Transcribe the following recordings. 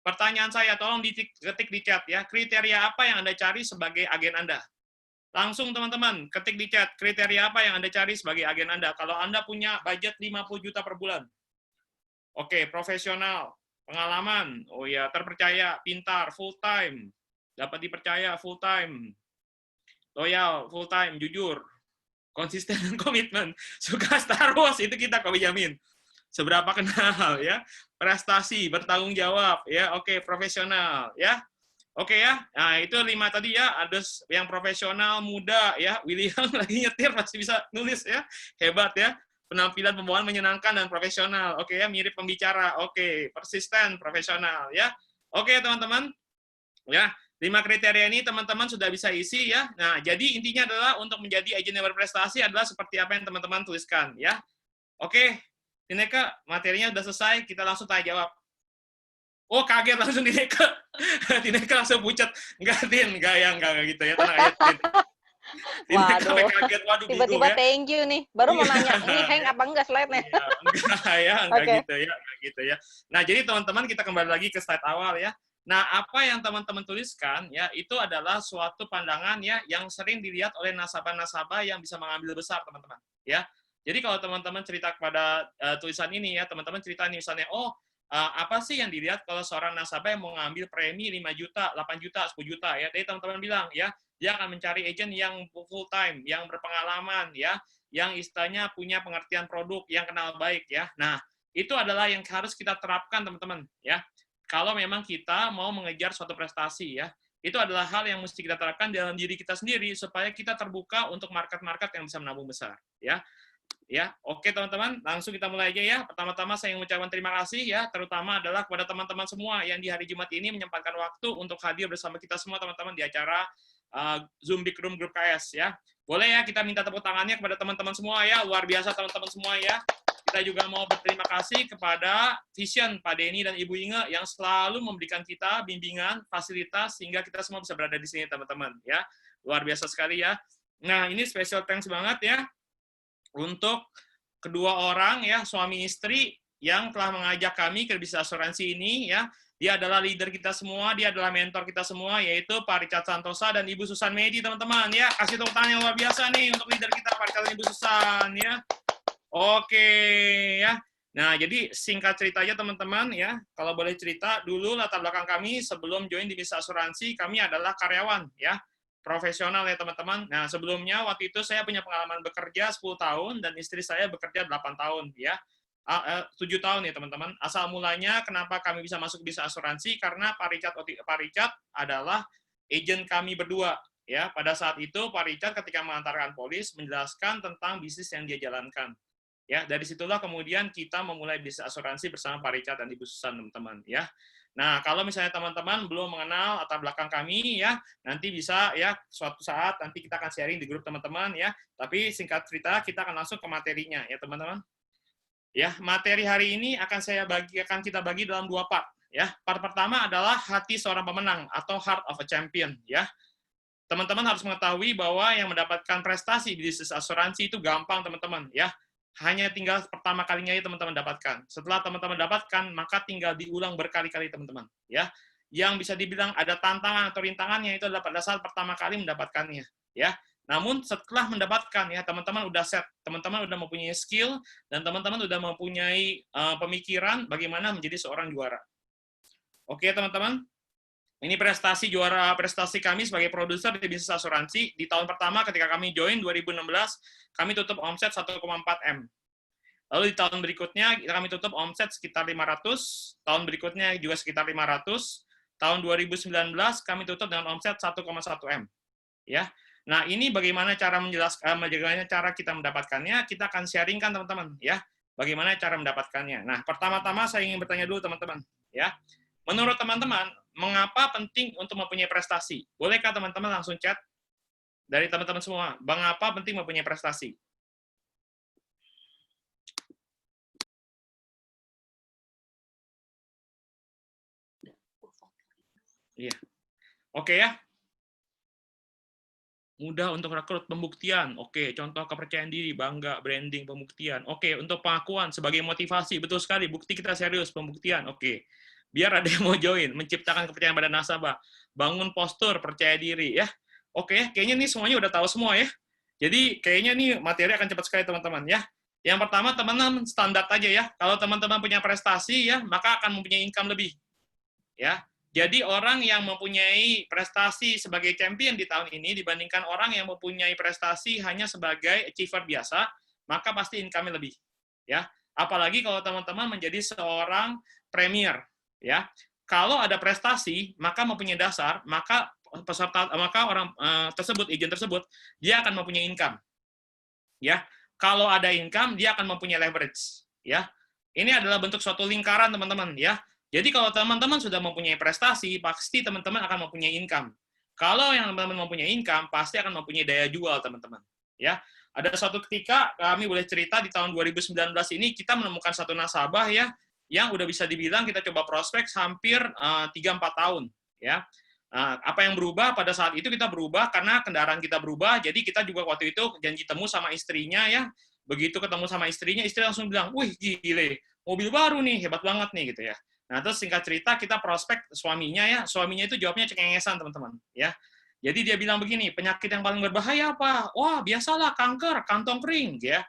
Pertanyaan saya, tolong diketik di chat ya. Kriteria apa yang Anda cari sebagai agen Anda? Langsung teman-teman, ketik di chat, kriteria apa yang Anda cari sebagai agen Anda. Kalau Anda punya budget 50 juta per bulan. Oke, profesional, pengalaman, oh ya, terpercaya, pintar, full time, dapat dipercaya, full time, loyal, full time, jujur, konsisten dan komitmen, suka Star Wars, itu kita kami jamin. Seberapa kenal ya, prestasi, bertanggung jawab ya, oke, profesional ya. Oke ya, nah itu 5 tadi ya, ada yang profesional, muda ya, William lagi nyetir masih bisa nulis ya, hebat ya, penampilan pembawaan menyenangkan dan profesional, oke ya, mirip pembicara, oke, persisten, profesional ya, oke teman-teman, ya, 5 kriteria ini teman-teman sudah bisa isi ya, nah jadi intinya adalah untuk menjadi agen yang berprestasi adalah seperti apa yang teman-teman tuliskan ya, oke, Tineka materinya sudah selesai, kita langsung tanya jawab. Oh, kaget langsung Tineka. Tineka langsung pucat. Enggak, Tin. Enggak gitu ya. Tenang aja, Tin. Tineka sampai Waduh, kaget. Waduh, bingung tiba-tiba ya. thank you nih. Baru mau Iya, nanya, ini hang ya. apa enggak slide-nya? Iya, enggak ya, enggak Oke. gitu ya, enggak gitu ya. Nah, jadi teman-teman kita kembali lagi ke slide awal ya. Nah, apa yang teman-teman tuliskan ya, itu adalah suatu pandangan ya yang sering dilihat oleh nasabah-nasabah yang bisa mengambil besar, teman-teman. Ya. Jadi kalau teman-teman cerita kepada tulisan ini ya, teman-teman cerita nih misalnya, oh, apa sih yang dilihat kalau seorang nasabah yang mau ngambil premi 5 juta, 8 juta, 10 juta ya. Jadi teman-teman bilang ya, dia akan mencari agent yang full time, yang berpengalaman ya, yang istilahnya punya pengertian produk, yang kenal baik ya. Nah, itu adalah yang harus kita terapkan teman-teman ya. Kalau memang kita mau mengejar suatu prestasi ya, itu adalah hal yang mesti kita terapkan dalam diri kita sendiri supaya kita terbuka untuk market-market yang bisa menabung besar ya. Ya, oke teman-teman, langsung kita mulai aja ya. Pertama-tama saya ingin mengucapkan terima kasih ya, terutama adalah kepada teman-teman semua yang di hari Jumat ini menyempatkan waktu untuk hadir bersama kita semua teman-teman di acara Zoom Big Room Group KS ya. Boleh ya kita minta tepuk tangannya kepada teman-teman semua ya, luar biasa teman-teman semua ya. Kita juga mau berterima kasih kepada Vision Pak Denny dan Ibu Inge yang selalu memberikan kita bimbingan, fasilitas sehingga kita semua bisa berada di sini teman-teman ya. Luar biasa sekali ya. Nah, ini special thanks banget ya untuk kedua orang ya, suami istri yang telah mengajak kami ke bisnis asuransi ini ya. Dia adalah leader kita semua, dia adalah mentor kita semua, yaitu Pak Richard Santosa dan Ibu Susan Medi, teman-teman ya. Kasih tepuk tangan yang luar biasa nih untuk leader kita, Pak Richard dan Ibu Susan ya. Oke ya. Nah, jadi singkat ceritanya teman-teman ya, kalau boleh cerita dulu latar belakang kami sebelum join di bisnis asuransi, kami adalah karyawan ya, profesional ya teman-teman. Nah, sebelumnya waktu itu saya punya pengalaman bekerja 10 tahun dan istri saya bekerja 8 tahun ya. 7 tahun ya teman-teman. Asal mulanya kenapa kami bisa masuk bisnis asuransi karena Pak Richard adalah agent kami berdua ya. Pada saat itu Pak Richard ketika mengantarkan polis menjelaskan tentang bisnis yang dia jalankan. Ya, dari situlah kemudian kita memulai bisnis asuransi bersama Pak Richard dan Ibu Susan, teman-teman ya. Nah, kalau misalnya teman-teman belum mengenal latar belakang kami ya, nanti bisa ya suatu saat nanti kita akan sharing di grup teman-teman ya. Tapi singkat cerita kita akan langsung ke materinya ya, teman-teman. Ya, materi hari ini akan kita bagi dalam 2 part ya. Part pertama adalah hati seorang pemenang atau heart of a champion ya. Teman-teman harus mengetahui bahwa yang mendapatkan prestasi di bisnis asuransi itu gampang, teman-teman ya. Hanya tinggal pertama kalinya ya teman-teman dapatkan. Setelah teman-teman dapatkan, maka tinggal diulang berkali-kali teman-teman ya. Yang bisa dibilang ada tantangan atau rintangannya itu adalah pada saat pertama kali mendapatkannya ya. Namun setelah mendapatkan ya teman-teman udah set, teman-teman udah mempunyai skill dan teman-teman udah mempunyai pemikiran bagaimana menjadi seorang juara. Oke teman-teman. Ini prestasi kami sebagai produser di bisnis asuransi. Di tahun pertama ketika kami join 2016, kami tutup omset 1,4 M. Lalu di tahun berikutnya kami tutup omset sekitar 500, tahun berikutnya juga sekitar 500, tahun 2019 kami tutup dengan omset 1,1 M. Ya. Nah, ini bagaimana cara menjelaskan bagaimana cara kita mendapatkannya, kita akan sharingkan teman-teman ya. Bagaimana cara mendapatkannya. Nah, pertama-tama saya ingin bertanya dulu teman-teman ya. Menurut teman-teman, mengapa penting untuk mempunyai prestasi? Bolehkah teman-teman langsung chat dari teman-teman semua? Mengapa penting mempunyai prestasi? Iya. Oke ya. Mudah untuk rekrut, pembuktian. Oke, contoh kepercayaan diri, bangga, branding, pembuktian. Oke, untuk pengakuan sebagai motivasi, betul sekali. Bukti kita serius, pembuktian. Oke. biar ada yang mau join, menciptakan kepercayaan pada nasabah, bangun postur percaya diri ya. Oke, kayaknya nih semuanya udah tahu semua ya. Jadi kayaknya nih materi akan cepat sekali teman-teman ya. Yang pertama teman-teman standar aja ya. Kalau teman-teman punya prestasi ya, maka akan mempunyai income lebih ya. Jadi orang yang mempunyai prestasi sebagai champion di tahun ini dibandingkan orang yang mempunyai prestasi hanya sebagai achiever biasa, maka pasti income-nya lebih ya. Apalagi kalau teman-teman menjadi seorang premier ya. Kalau ada prestasi, maka mempunyai dasar, maka orang tersebut, agent tersebut, dia akan mempunyai income ya. Kalau ada income, dia akan mempunyai leverage ya. Ini adalah bentuk suatu lingkaran teman-teman ya. Jadi kalau teman-teman sudah mempunyai prestasi, pasti teman-teman akan mempunyai income. Kalau yang teman-teman mempunyai income, pasti akan mempunyai daya jual teman-teman ya. Ada suatu ketika kami boleh cerita di tahun 2019 ini kita menemukan satu nasabah ya yang udah bisa dibilang kita coba prospek hampir 3-4 tahun ya. Apa yang berubah pada saat itu kita berubah karena kendaraan kita berubah, jadi kita juga waktu itu janji temu sama istrinya ya. Begitu ketemu sama istrinya, istri langsung bilang, "Wih, gile, mobil baru nih, hebat banget nih," gitu ya. Nah, terus singkat cerita kita prospek suaminya ya, suaminya itu jawabnya cengengesan teman-teman ya. Jadi dia bilang begini, penyakit yang paling berbahaya apa? Wah, biasalah kanker, kantong kering ya.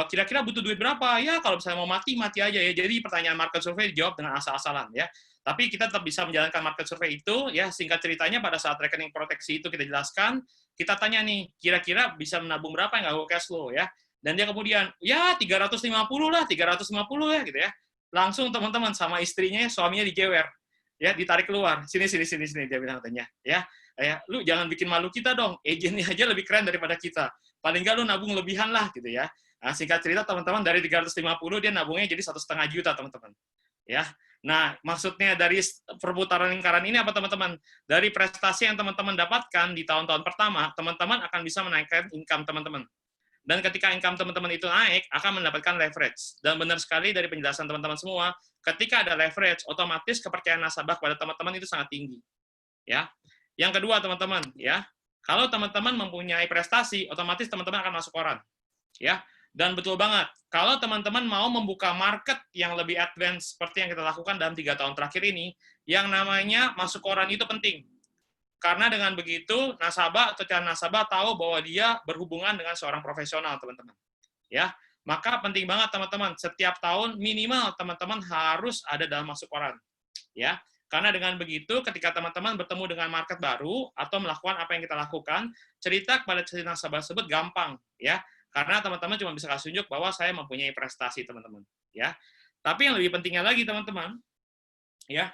Kira-kira butuh duit berapa? Ya, kalau misalnya mau mati, mati aja ya. Jadi pertanyaan market survey dijawab dengan asal-asalan ya. Tapi kita tetap bisa menjalankan market survey itu ya. Singkat ceritanya pada saat rekening proteksi itu kita jelaskan, kita tanya nih, kira-kira bisa menabung berapa yang nggak go cash flow ya. Dan dia kemudian, ya 350 lah, 350 ya gitu ya. Langsung teman-teman sama istrinya, suaminya dijewer. Ya, ditarik keluar. Sini dia bilang katanya. Ya, lu jangan bikin malu kita dong. Agennya aja lebih keren daripada kita. Paling nggak lu nabung lebihan lah gitu ya. Nah, singkat cerita teman-teman dari 350 dia nabungnya jadi 1,5 juta teman-teman. Ya. Nah, maksudnya dari perputaran lingkaran ini apa teman-teman? Dari prestasi yang teman-teman dapatkan di tahun-tahun pertama, teman-teman akan bisa menaikkan income teman-teman. Dan ketika income teman-teman itu naik, akan mendapatkan leverage. Dan benar sekali dari penjelasan teman-teman semua, ketika ada leverage, otomatis kepercayaan nasabah kepada teman-teman itu sangat tinggi. Ya. Yang kedua, teman-teman, ya, kalau teman-teman mempunyai prestasi, otomatis teman-teman akan masuk koran. Ya. Dan betul banget, kalau teman-teman mau membuka market yang lebih advance seperti yang kita lakukan dalam 3 tahun terakhir ini, yang namanya masuk koran itu penting. Karena dengan begitu, nasabah atau calon nasabah tahu bahwa dia berhubungan dengan seorang profesional, teman-teman. Ya, maka penting banget teman-teman, setiap tahun minimal teman-teman harus ada dalam masuk koran. Ya, karena dengan begitu, ketika teman-teman bertemu dengan market baru atau melakukan apa yang kita lakukan, cerita kepada nasabah tersebut gampang, ya. Karena teman-teman cuma bisa kasih tunjuk bahwa saya mempunyai prestasi, teman-teman. Ya, tapi yang lebih pentingnya lagi, teman-teman, ya,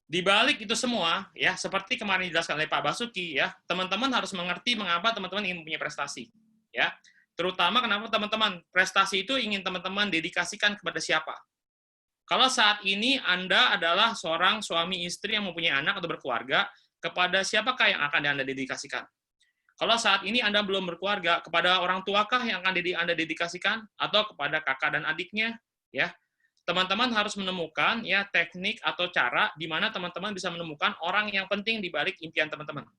di balik itu semua, ya, seperti kemarin dijelaskan oleh Pak Basuki, ya, teman-teman harus mengerti mengapa teman-teman ingin mempunyai prestasi, ya. Terutama kenapa teman-teman prestasi itu ingin teman-teman dedikasikan kepada siapa. Kalau saat ini Anda adalah seorang suami istri yang mempunyai anak atau berkeluarga, kepada siapakah yang akan Anda dedikasikan? Kalau saat ini Anda belum berkeluarga, kepada orang tuakah yang akan Anda dedikasikan? Atau kepada kakak dan adiknya? Ya, teman-teman harus menemukan ya teknik atau cara di mana teman-teman bisa menemukan orang yang penting di balik impian teman-teman.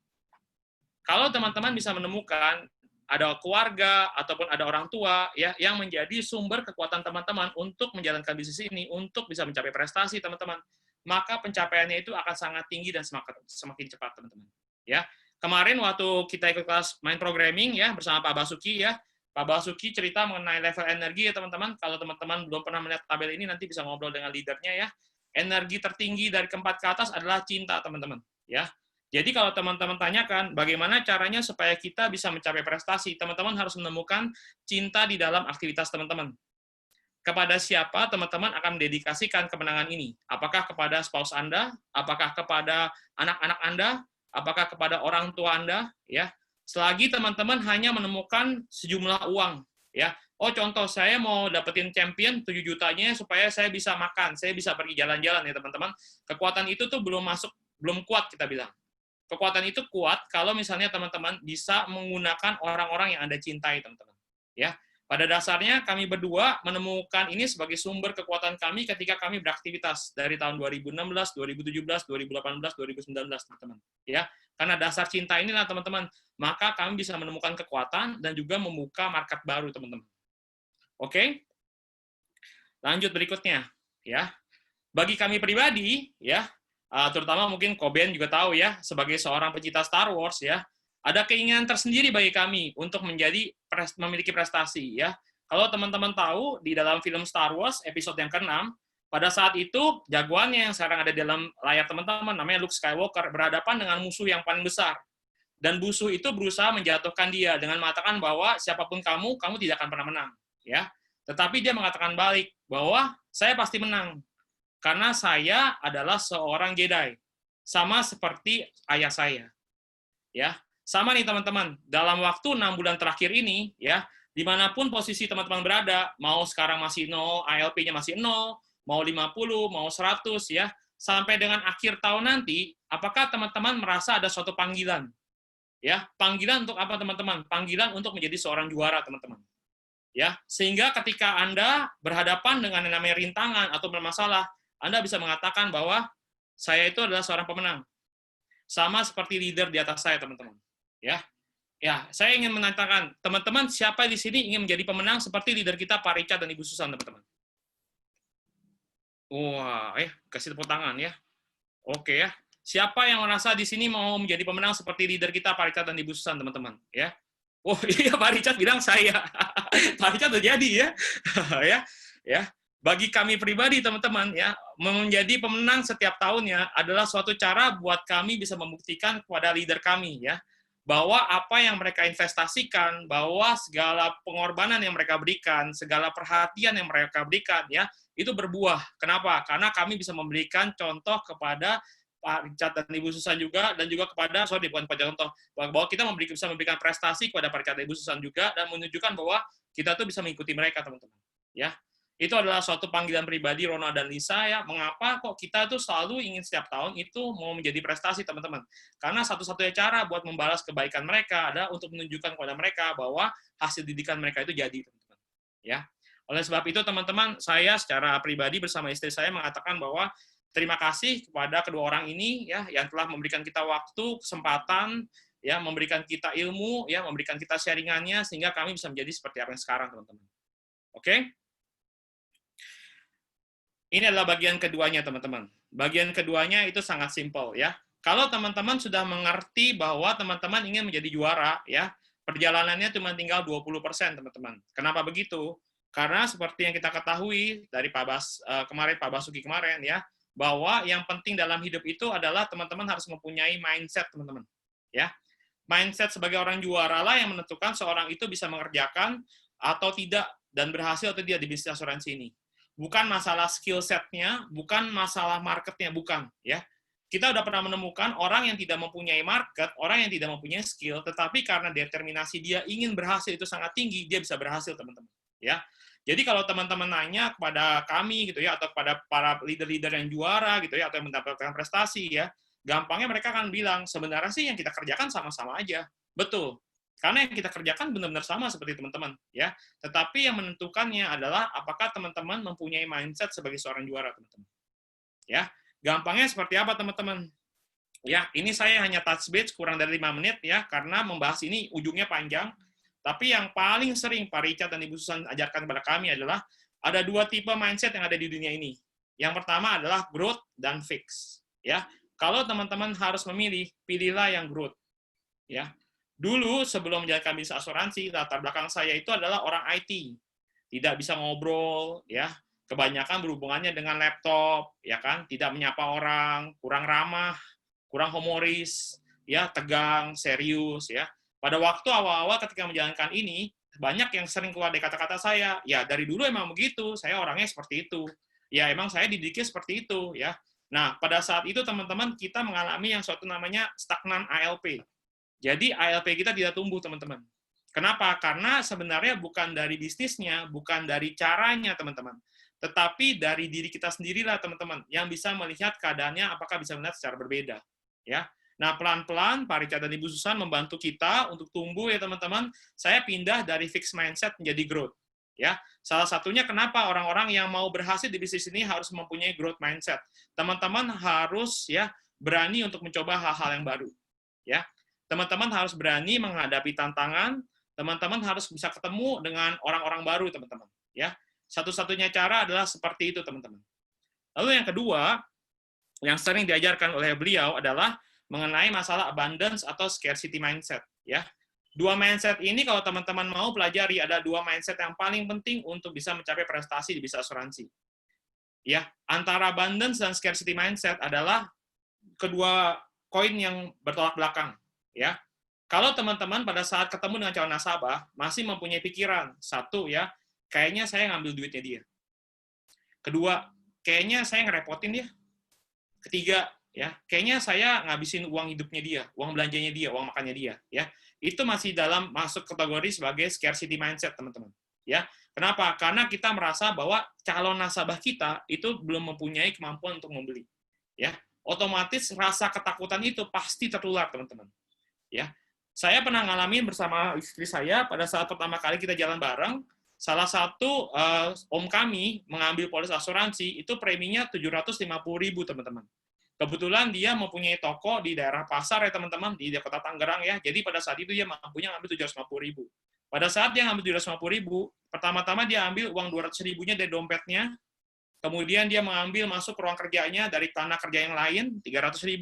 Kalau teman-teman bisa menemukan ada keluarga ataupun ada orang tua ya yang menjadi sumber kekuatan teman-teman untuk menjalankan bisnis ini, untuk bisa mencapai prestasi teman-teman, maka pencapaiannya itu akan sangat tinggi dan semakin cepat teman-teman. Ya, kemarin waktu kita ikut kelas main programming ya bersama Pak Basuki ya, Pak Basuki cerita mengenai level energi ya teman-teman. Kalau teman-teman belum pernah melihat tabel ini nanti bisa ngobrol dengan leadernya ya. Energi tertinggi dari keempat ke atas adalah cinta teman-teman. Ya. Jadi kalau teman-teman tanyakan bagaimana caranya supaya kita bisa mencapai prestasi, teman-teman harus menemukan cinta di dalam aktivitas teman-teman. Kepada siapa teman-teman akan mendedikasikan kemenangan ini? Apakah kepada spouse Anda? Apakah kepada anak-anak Anda? Apakah kepada orang tua Anda? Ya, selagi teman-teman hanya menemukan sejumlah uang, ya. Oh, contoh saya mau dapetin champion 7 jutanya supaya saya bisa makan, saya bisa pergi jalan-jalan ya teman-teman. Kekuatan itu tuh belum masuk, belum kuat kita bilang. Kekuatan itu kuat kalau misalnya teman-teman bisa menggunakan orang-orang yang Anda cintai, teman-teman. Ya, pada dasarnya kami berdua menemukan ini sebagai sumber kekuatan kami ketika kami beraktivitas dari tahun 2016, 2017, 2018, 2019, teman-teman. Ya, karena dasar cinta inilah teman-teman, maka kami bisa menemukan kekuatan dan juga membuka market baru, teman-teman. Oke? Lanjut berikutnya, ya. bagi kami pribadi, ya, terutama mungkin Koben juga tahu ya, sebagai seorang pecinta Star Wars ya, ada keinginan tersendiri bagi kami untuk memiliki prestasi ya. Kalau teman-teman tahu di dalam film Star Wars episode yang ke-6, pada saat itu jagoannya yang sekarang ada di dalam layar teman-teman namanya Luke Skywalker berhadapan dengan musuh yang paling besar. Dan musuh itu berusaha menjatuhkan dia dengan mengatakan bahwa siapapun kamu tidak akan pernah menang, ya. Tetapi dia mengatakan balik bahwa saya pasti menang karena saya adalah seorang Jedi, sama seperti ayah saya. Ya, sama nih teman-teman. Dalam waktu 6 bulan terakhir ini, ya, dimanapun posisi teman-teman berada, mau sekarang masih 0, ALP-nya masih 0, mau 50, mau 100, ya, sampai dengan akhir tahun nanti, apakah teman-teman merasa ada suatu panggilan? Ya, panggilan untuk apa teman-teman? Panggilan untuk menjadi seorang juara, teman-teman. Ya, sehingga ketika Anda berhadapan dengan yang namanya rintangan atau bermasalah, Anda bisa mengatakan bahwa saya itu adalah seorang pemenang. Sama seperti leader di atas saya, teman-teman. Ya. Ya, saya ingin mengatakan, teman-teman, siapa di sini ingin menjadi pemenang seperti leader kita Pak Richard dan Ibu Susan, teman-teman? Wah, kasih tepuk tangan ya. Oke ya. Siapa yang merasa di sini mau menjadi pemenang seperti leader kita Pak Richard dan Ibu Susan, teman-teman? Ya. Oh iya, Pak Richard bilang saya. Pak Richard udah jadi ya. Ya. Ya. Bagi kami pribadi, teman-teman, ya, menjadi pemenang setiap tahunnya adalah suatu cara buat kami bisa membuktikan kepada leader kami, ya, bahwa apa yang mereka investasikan, bahwa segala pengorbanan yang mereka berikan, segala perhatian yang mereka berikan, ya, itu berbuah. Kenapa? Karena kami bisa memberikan contoh kepada Pak Richard dan Ibu Susan juga, dan juga kepada, bukan contoh, bahwa kita bisa memberikan prestasi kepada Pak Richard dan Ibu Susan juga, dan menunjukkan bahwa kita tuh bisa mengikuti mereka, teman-teman. Ya, itu adalah suatu panggilan pribadi Ronald dan Lisa ya. Mengapa kok kita tuh selalu ingin setiap tahun itu mau menjadi prestasi, teman-teman? Karena satu-satunya cara buat membalas kebaikan mereka adalah untuk menunjukkan kepada mereka bahwa hasil didikan mereka itu jadi, teman-teman. Ya. Oleh sebab itu, teman-teman, saya secara pribadi bersama istri saya mengatakan bahwa terima kasih kepada kedua orang ini ya yang telah memberikan kita waktu, kesempatan, ya, memberikan kita ilmu, ya, memberikan kita sharingannya sehingga kami bisa menjadi seperti apa yang sekarang, teman-teman. Oke? Ini adalah bagian keduanya, teman-teman. Bagian keduanya itu sangat simpel, ya. Kalau teman-teman sudah mengerti bahwa teman-teman ingin menjadi juara, ya, perjalanannya cuma tinggal 20%, teman-teman. Kenapa begitu? Karena seperti yang kita ketahui dari Pak Basuki kemarin, ya, bahwa yang penting dalam hidup itu adalah teman-teman harus mempunyai mindset, teman-teman. Ya, mindset sebagai orang juara lah yang menentukan seorang itu bisa mengerjakan atau tidak dan berhasil atau tidak di bisnis asuransi ini. Bukan masalah skill set-nya, bukan masalah market-nya, bukan. Ya, kita udah pernah menemukan orang yang tidak mempunyai market, orang yang tidak mempunyai skill, tetapi karena determinasi dia ingin berhasil itu sangat tinggi, dia bisa berhasil, teman-teman. Ya, jadi kalau teman-teman nanya kepada kami gitu ya, atau kepada para leader-leader yang juara gitu ya, atau yang mendapatkan prestasi ya, gampangnya mereka akan bilang sebenarnya sih yang kita kerjakan sama-sama aja. Betul. Karena yang kita kerjakan benar-benar sama seperti teman-teman, ya. Tetapi yang menentukannya adalah apakah teman-teman mempunyai mindset sebagai seorang juara, teman-teman. Ya, gampangnya seperti apa, teman-teman? Ya, ini saya hanya touch base kurang dari 5 menit ya, karena membahas ini ujungnya panjang. Tapi yang paling sering Pak Richard dan Ibu Susan ajarkan kepada kami adalah ada 2 tipe mindset yang ada di dunia ini. Yang pertama adalah growth dan fix. Ya, kalau teman-teman harus memilih, pilihlah yang growth. Ya. Dulu sebelum menjalankan bisnis asuransi, latar belakang saya itu adalah orang IT. Tidak bisa ngobrol, ya. Kebanyakan berhubungannya dengan laptop, ya kan? Tidak menyapa orang, kurang ramah, kurang humoris, ya, tegang, serius, ya. Pada waktu awal-awal ketika menjalankan ini, banyak yang sering keluar dari kata-kata saya, ya dari dulu emang begitu, saya orangnya seperti itu. Ya emang saya didiknya seperti itu, ya. Nah, pada saat itu teman-teman kita mengalami yang suatu namanya stagnan ALP. Jadi ALP kita tidak tumbuh, teman-teman. Kenapa? Karena sebenarnya bukan dari bisnisnya, bukan dari caranya, teman-teman. Tetapi dari diri kita sendirilah, teman-teman, yang bisa melihat keadaannya apakah bisa melihat secara berbeda. Ya. Nah, pelan-pelan Pak Richard dan Ibu Susan membantu kita untuk tumbuh ya, teman-teman. Saya pindah dari fixed mindset menjadi growth. Ya. Salah satunya kenapa orang-orang yang mau berhasil di bisnis ini harus mempunyai growth mindset. Teman-teman harus ya berani untuk mencoba hal-hal yang baru. Ya. Teman-teman harus berani menghadapi tantangan, teman-teman harus bisa ketemu dengan orang-orang baru, teman-teman. Ya, satu-satunya cara adalah seperti itu, teman-teman. Lalu yang kedua, yang sering diajarkan oleh beliau adalah mengenai masalah abundance atau scarcity mindset. Ya, dua mindset ini kalau teman-teman mau pelajari, ada dua mindset yang paling penting untuk bisa mencapai prestasi di bisnis asuransi. Ya, antara abundance dan scarcity mindset adalah kedua koin yang bertolak belakang. Ya, kalau teman-teman pada saat ketemu dengan calon nasabah masih mempunyai pikiran, satu ya, kayaknya saya ngambil duitnya dia. Kedua, kayaknya saya ngerepotin dia. Ketiga, ya, kayaknya saya ngabisin uang hidupnya dia, uang belanjanya dia, uang makannya dia, ya. Itu masih dalam masuk kategori sebagai scarcity mindset, teman-teman. Ya. Kenapa? Karena kita merasa bahwa calon nasabah kita itu belum mempunyai kemampuan untuk membeli. Ya. Otomatis rasa ketakutan itu pasti tertular, teman-teman. Ya. Saya pernah ngalamin bersama istri saya pada saat pertama kali kita jalan bareng, salah satu om kami mengambil polis asuransi, itu preminya 750.000, teman-teman. Kebetulan dia mempunyai toko di daerah pasar ya, teman-teman, di kota Tangerang ya. Jadi pada saat itu dia mampunya ngambil 750.000. Pada saat dia ngambil 750.000, pertama-tama dia ambil uang 200.000-nya dari dompetnya, kemudian dia mengambil masuk ke ruang kerjanya dari tanah kerja yang lain, 300.000,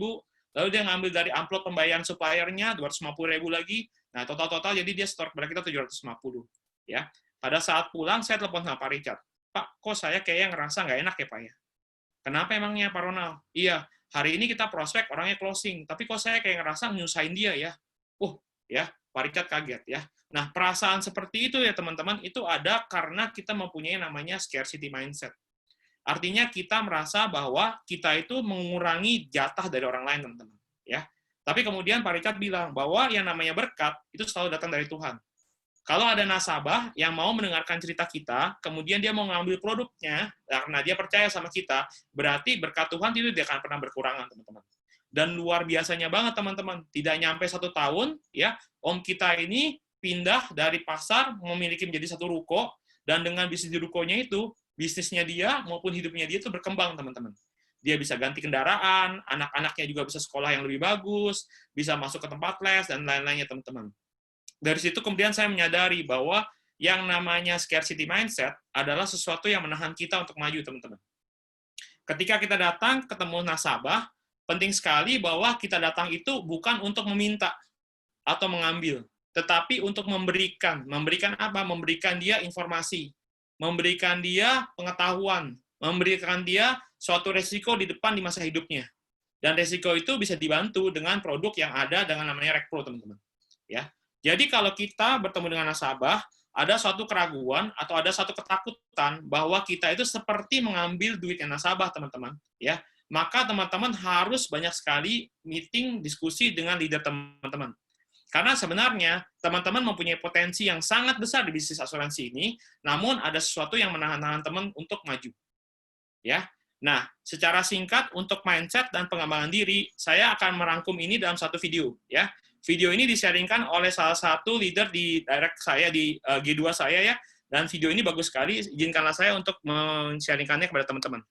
lalu dia ngambil dari amplop pembayaran suppliernya, 250.000 lagi. Nah, total-total jadi dia store kepada kita 750. Ya. Pada saat pulang, saya telepon sama Pak Richard. Pak, kok saya kayaknya ngerasa nggak enak ya, Pak ya? Kenapa emangnya, Pak Ronald? Iya, hari ini kita prospek, orangnya closing. Tapi kok saya kayak ngerasa nyusahin dia ya? Ya, Pak Richard kaget ya. Nah, perasaan seperti itu ya, teman-teman, itu ada karena kita mempunyai namanya scarcity mindset. Artinya kita merasa bahwa kita itu mengurangi jatah dari orang lain, teman-teman. Ya. Tapi kemudian Pak Richard bilang bahwa yang namanya berkat itu selalu datang dari Tuhan. Kalau ada nasabah yang mau mendengarkan cerita kita, kemudian dia mau ngambil produknya, karena dia percaya sama kita, berarti berkat Tuhan itu dia akan pernah berkurangan, teman-teman. Dan luar biasanya banget, teman-teman. Tidak nyampe 1 tahun, ya, om kita ini pindah dari pasar, memiliki menjadi satu ruko, dan dengan bisnis di rukonya itu, bisnisnya dia maupun hidupnya dia itu berkembang, teman-teman. Dia bisa ganti kendaraan, anak-anaknya juga bisa sekolah yang lebih bagus, bisa masuk ke tempat les, dan lain-lainnya, teman-teman. Dari situ kemudian saya menyadari bahwa yang namanya scarcity mindset adalah sesuatu yang menahan kita untuk maju, teman-teman. Ketika kita datang ketemu nasabah, penting sekali bahwa kita datang itu bukan untuk meminta atau mengambil, tetapi untuk memberikan. Memberikan apa? Memberikan dia informasi, memberikan dia pengetahuan, memberikan dia suatu resiko di depan di masa hidupnya. Dan resiko itu bisa dibantu dengan produk yang ada dengan namanya RecPro, teman-teman. Ya. Jadi kalau kita bertemu dengan nasabah, ada suatu keraguan atau ada suatu ketakutan bahwa kita itu seperti mengambil duitnya nasabah, teman-teman, ya. Maka teman-teman harus banyak sekali meeting, diskusi dengan leader teman-teman. Karena sebenarnya teman-teman mempunyai potensi yang sangat besar di bisnis asuransi ini, namun ada sesuatu yang menahan teman untuk maju. Ya. Nah, secara singkat untuk mindset dan pengembangan diri, saya akan merangkum ini dalam satu video, ya. Video ini di-sharingkan oleh salah satu leader di direct saya, di G2 saya ya, dan video ini bagus sekali, izinkanlah saya untuk men-sharingkannya kepada teman-teman.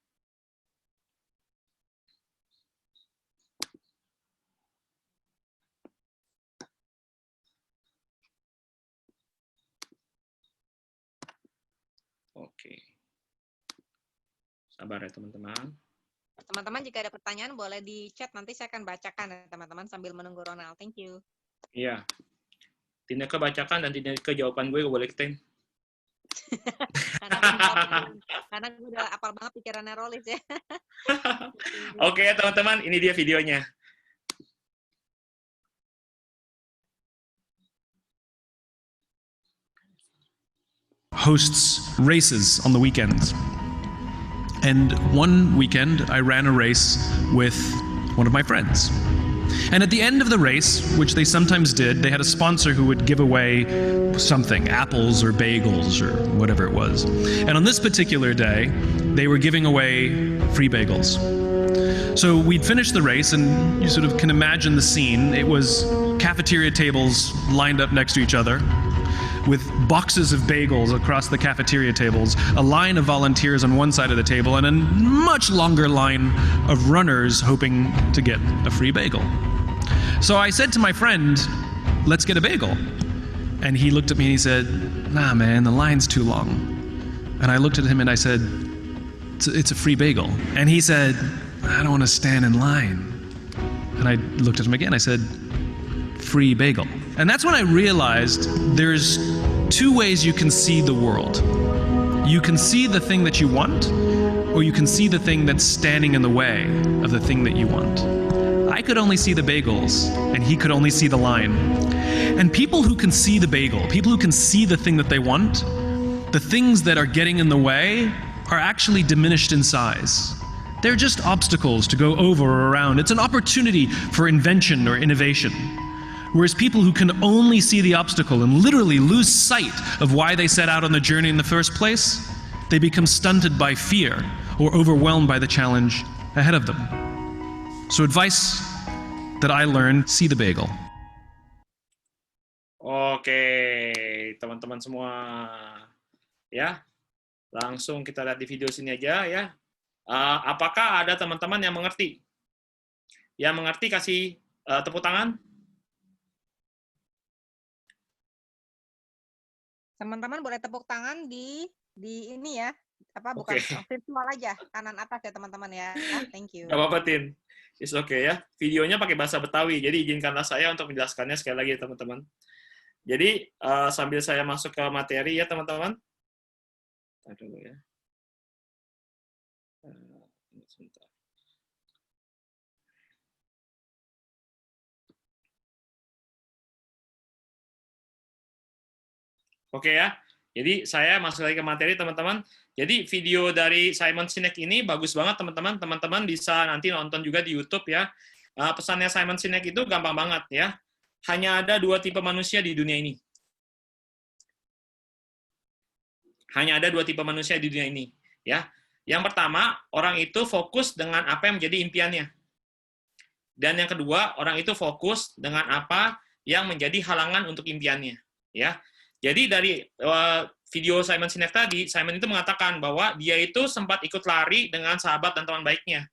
Oke. Sabar ya teman-teman. Teman-teman jika ada pertanyaan boleh di chat, nanti saya akan bacakan ya teman-teman sambil menunggu Ronald. Thank you. Iya. Tineke bacakan dan Tineke jawaban gue boleh keting. karena gue udah apal banget pikirannya Rolis ya. Oke teman-teman, ini dia videonya. Hosts races on the weekends. And one weekend, I ran a race with one of my friends. And at the end of the race, which they sometimes did, they had a sponsor who would give away something, apples or bagels or whatever it was. And on this particular day, they were giving away free bagels. So we'd finished the race, and you sort of can imagine the scene. It was cafeteria tables lined up next to each other, with boxes of bagels across the cafeteria tables, a line of volunteers on one side of the table, and a much longer line of runners hoping to get a free bagel. So I said to my friend, let's get a bagel. And he looked at me and he said, nah man, the line's too long. And I looked at him and I said, it's a free bagel. And he said, I don't want to stand in line. And I looked at him again. I said, free bagel. And that's when I realized there's two ways you can see the world. You can see the thing that you want, or you can see the thing that's standing in the way of the thing that you want. I could only see the bagels, and he could only see the line. And people who can see the bagel, people who can see the thing that they want, the things that are getting in the way are actually diminished in size. They're just obstacles to go over or around. It's an opportunity for invention or innovation. Whereas people who can only see the obstacle and literally lose sight of why they set out on the journey in the first place, they become stunted by fear or overwhelmed by the challenge ahead of them. So advice that I learned, see the bagel. Oke, teman-teman semua. Ya, langsung kita lihat di video sini aja ya. Apakah ada teman-teman yang mengerti? Yang mengerti kasih tepuk tangan. Teman-teman boleh tepuk tangan di ini ya. Bukan virtual aja, kanan atas ya teman-teman ya. Thank you. Gak apa-apa, Tin. It's okay ya. Videonya pakai bahasa Betawi, jadi izinkanlah saya untuk menjelaskannya sekali lagi teman-teman. Jadi sambil saya masuk ke materi ya teman-teman. Dulu ya. Sebentar. Oke ya. Jadi saya masuk lagi ke materi teman-teman. Jadi video dari Simon Sinek ini bagus banget teman-teman. Teman-teman bisa nanti nonton juga di YouTube ya. Pesannya Simon Sinek itu gampang banget ya. Hanya ada 2 tipe manusia di dunia ini. Hanya ada 2 tipe manusia di dunia ini ya. Yang pertama, orang itu fokus dengan apa yang menjadi impiannya. Dan yang kedua, orang itu fokus dengan apa yang menjadi halangan untuk impiannya ya. Jadi dari video Simon Sinek tadi, Simon itu mengatakan bahwa dia itu sempat ikut lari dengan sahabat dan teman baiknya.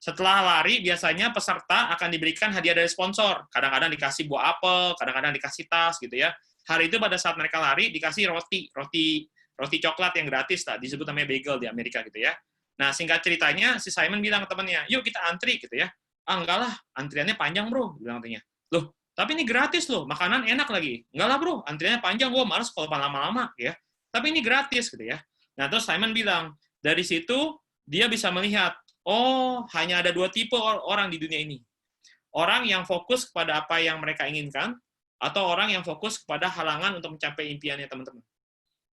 Setelah lari, biasanya peserta akan diberikan hadiah dari sponsor. Kadang-kadang dikasih buah apel, kadang-kadang dikasih tas, gitu ya. Hari itu pada saat mereka lari, dikasih roti coklat yang gratis, disebut namanya bagel di Amerika, gitu ya. Nah, singkat ceritanya, si Simon bilang ke temannya, yuk kita antri, gitu ya. Enggak lah, antriannya panjang, bro, bilang katanya. Loh, tapi ini gratis loh, makanan enak lagi. Enggak lah bro, antriannya panjang, gue males kalau lama-lama ya. Tapi ini gratis gitu ya. Nah terus Simon bilang, dari situ dia bisa melihat, oh hanya ada 2 tipe orang di dunia ini. Orang yang fokus kepada apa yang mereka inginkan, atau orang yang fokus kepada halangan untuk mencapai impiannya teman-teman.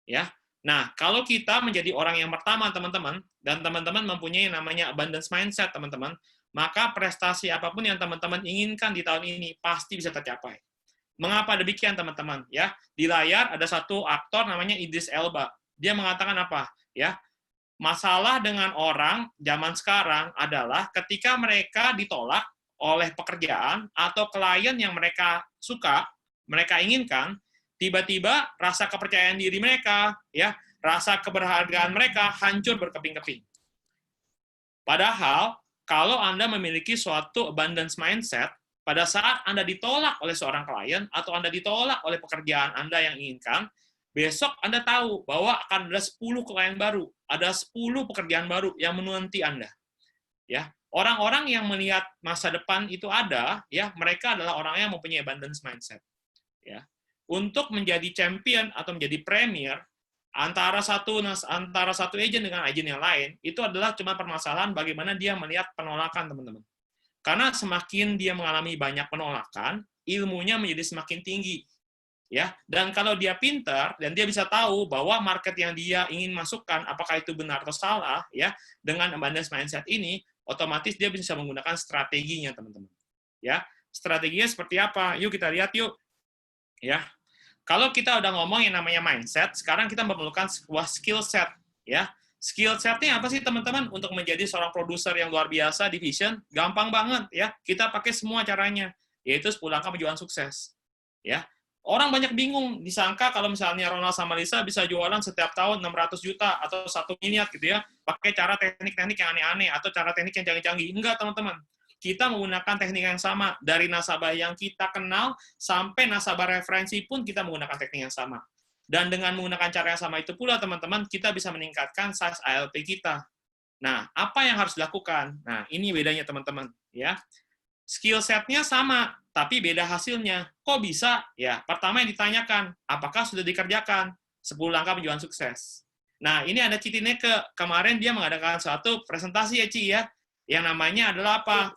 Ya. Nah kalau kita menjadi orang yang pertama teman-teman, dan teman-teman mempunyai namanya abundance mindset teman-teman, maka prestasi apapun yang teman-teman inginkan di tahun ini pasti bisa tercapai. Mengapa demikian, teman-teman? Ya, di layar ada satu aktor namanya Idris Elba. Dia mengatakan apa? Ya, masalah dengan orang zaman sekarang adalah ketika mereka ditolak oleh pekerjaan atau klien yang mereka suka, mereka inginkan, tiba-tiba rasa kepercayaan diri mereka, ya, rasa keberhargaan mereka hancur berkeping-keping. Padahal kalau Anda memiliki suatu abundance mindset, pada saat Anda ditolak oleh seorang klien, atau Anda ditolak oleh pekerjaan Anda yang inginkan, besok Anda tahu bahwa akan ada 10 klien baru, ada 10 pekerjaan baru yang menanti Anda. Ya, orang-orang yang melihat masa depan itu ada, ya, mereka adalah orang yang mempunyai abundance mindset. Ya. Untuk menjadi champion atau menjadi premier, antara satu agent dengan agent yang lain, itu adalah cuma permasalahan bagaimana dia melihat penolakan, teman-teman. Karena semakin dia mengalami banyak penolakan, ilmunya menjadi semakin tinggi. Ya, dan kalau dia pintar dan dia bisa tahu bahwa market yang dia ingin masukkan apakah itu benar atau salah, ya, dengan abundance mindset ini, otomatis dia bisa menggunakan strateginya, teman-teman. Ya, strateginya seperti apa? Yuk kita lihat yuk. Ya. Kalau kita udah ngomong yang namanya mindset, sekarang kita memerlukan sebuah skill set, ya. Skill set-nya apa sih, teman-teman? Untuk menjadi seorang produser yang luar biasa di Vision, gampang banget, ya. Kita pakai semua caranya, yaitu 10 langkah penjualan sukses. Ya. Orang banyak bingung, disangka kalau misalnya Ronald sama Lisa bisa jualan setiap tahun 600 juta atau 1 miliar gitu ya, pakai cara teknik-teknik yang aneh-aneh atau cara teknik yang canggih-canggih. Enggak, teman-teman. Kita menggunakan teknik yang sama. Dari nasabah yang kita kenal sampai nasabah referensi pun kita menggunakan teknik yang sama. Dan dengan menggunakan cara yang sama itu pula, teman-teman, kita bisa meningkatkan size ALP kita. Nah, apa yang harus dilakukan? Nah, ini bedanya teman-teman, ya. Skill set-nya sama, tapi beda hasilnya. Kok bisa? Ya, pertama yang ditanyakan, apakah sudah dikerjakan? 10 langkah penjualan sukses. Nah, ini ada Ci Tineke. Kemarin dia mengadakan suatu presentasi ya, Ci, ya. Yang namanya adalah apa?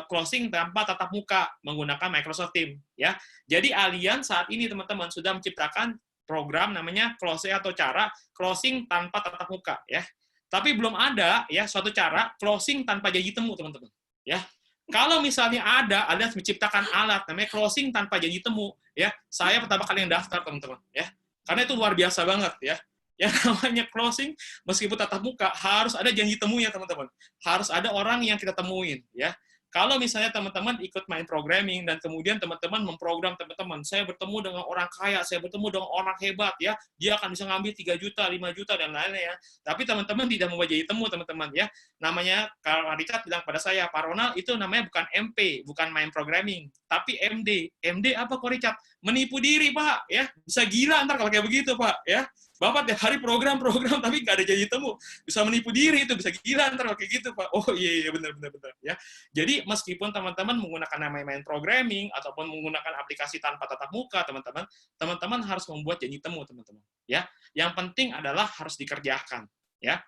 Closing tanpa tatap muka menggunakan Microsoft Teams, ya. Jadi Allianz saat ini teman-teman sudah menciptakan program namanya closing atau cara closing tanpa tatap muka, ya. Tapi belum ada ya suatu cara closing tanpa janji temu, teman-teman. Ya. Kalau misalnya ada, Allianz menciptakan alat namanya closing tanpa janji temu, ya. Saya pertama kali yang daftar, teman-teman, ya. Karena itu luar biasa banget, ya. Yang namanya closing meskipun tatap muka harus ada janji temunya, teman-teman. Harus ada orang yang kita temuin, ya. Kalau misalnya teman-teman ikut main programming dan kemudian teman-teman memprogram teman-teman, saya bertemu dengan orang kaya, saya bertemu dengan orang hebat, ya, dia akan bisa ngambil 3 juta, 5 juta, dan lainnya, ya. Tapi teman-teman tidak mau jadi temu, teman-teman, ya. Namanya, kalau Richard bilang pada saya, Pak Ronald, itu namanya bukan MP, bukan main programming, tapi MD. MD apa kok, Richard? Menipu diri, Pak, ya. Bisa gila ntar kalau kayak begitu, Pak, ya. Bapak tiap hari program tapi nggak ada janji temu, bisa menipu diri, itu bisa gila ntar kayak gitu, Pak. Oh iya benar ya. Jadi meskipun teman-teman menggunakan namanya main programming ataupun menggunakan aplikasi tanpa tatap muka, teman-teman harus membuat janji temu, teman-teman, ya. Yang penting adalah harus dikerjakan, ya.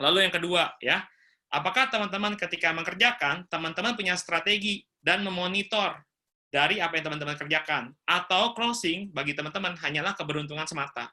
Lalu yang kedua, ya, apakah teman-teman ketika mengerjakan, teman-teman punya strategi dan memonitor dari apa yang teman-teman kerjakan, atau closing bagi teman-teman hanyalah keberuntungan semata.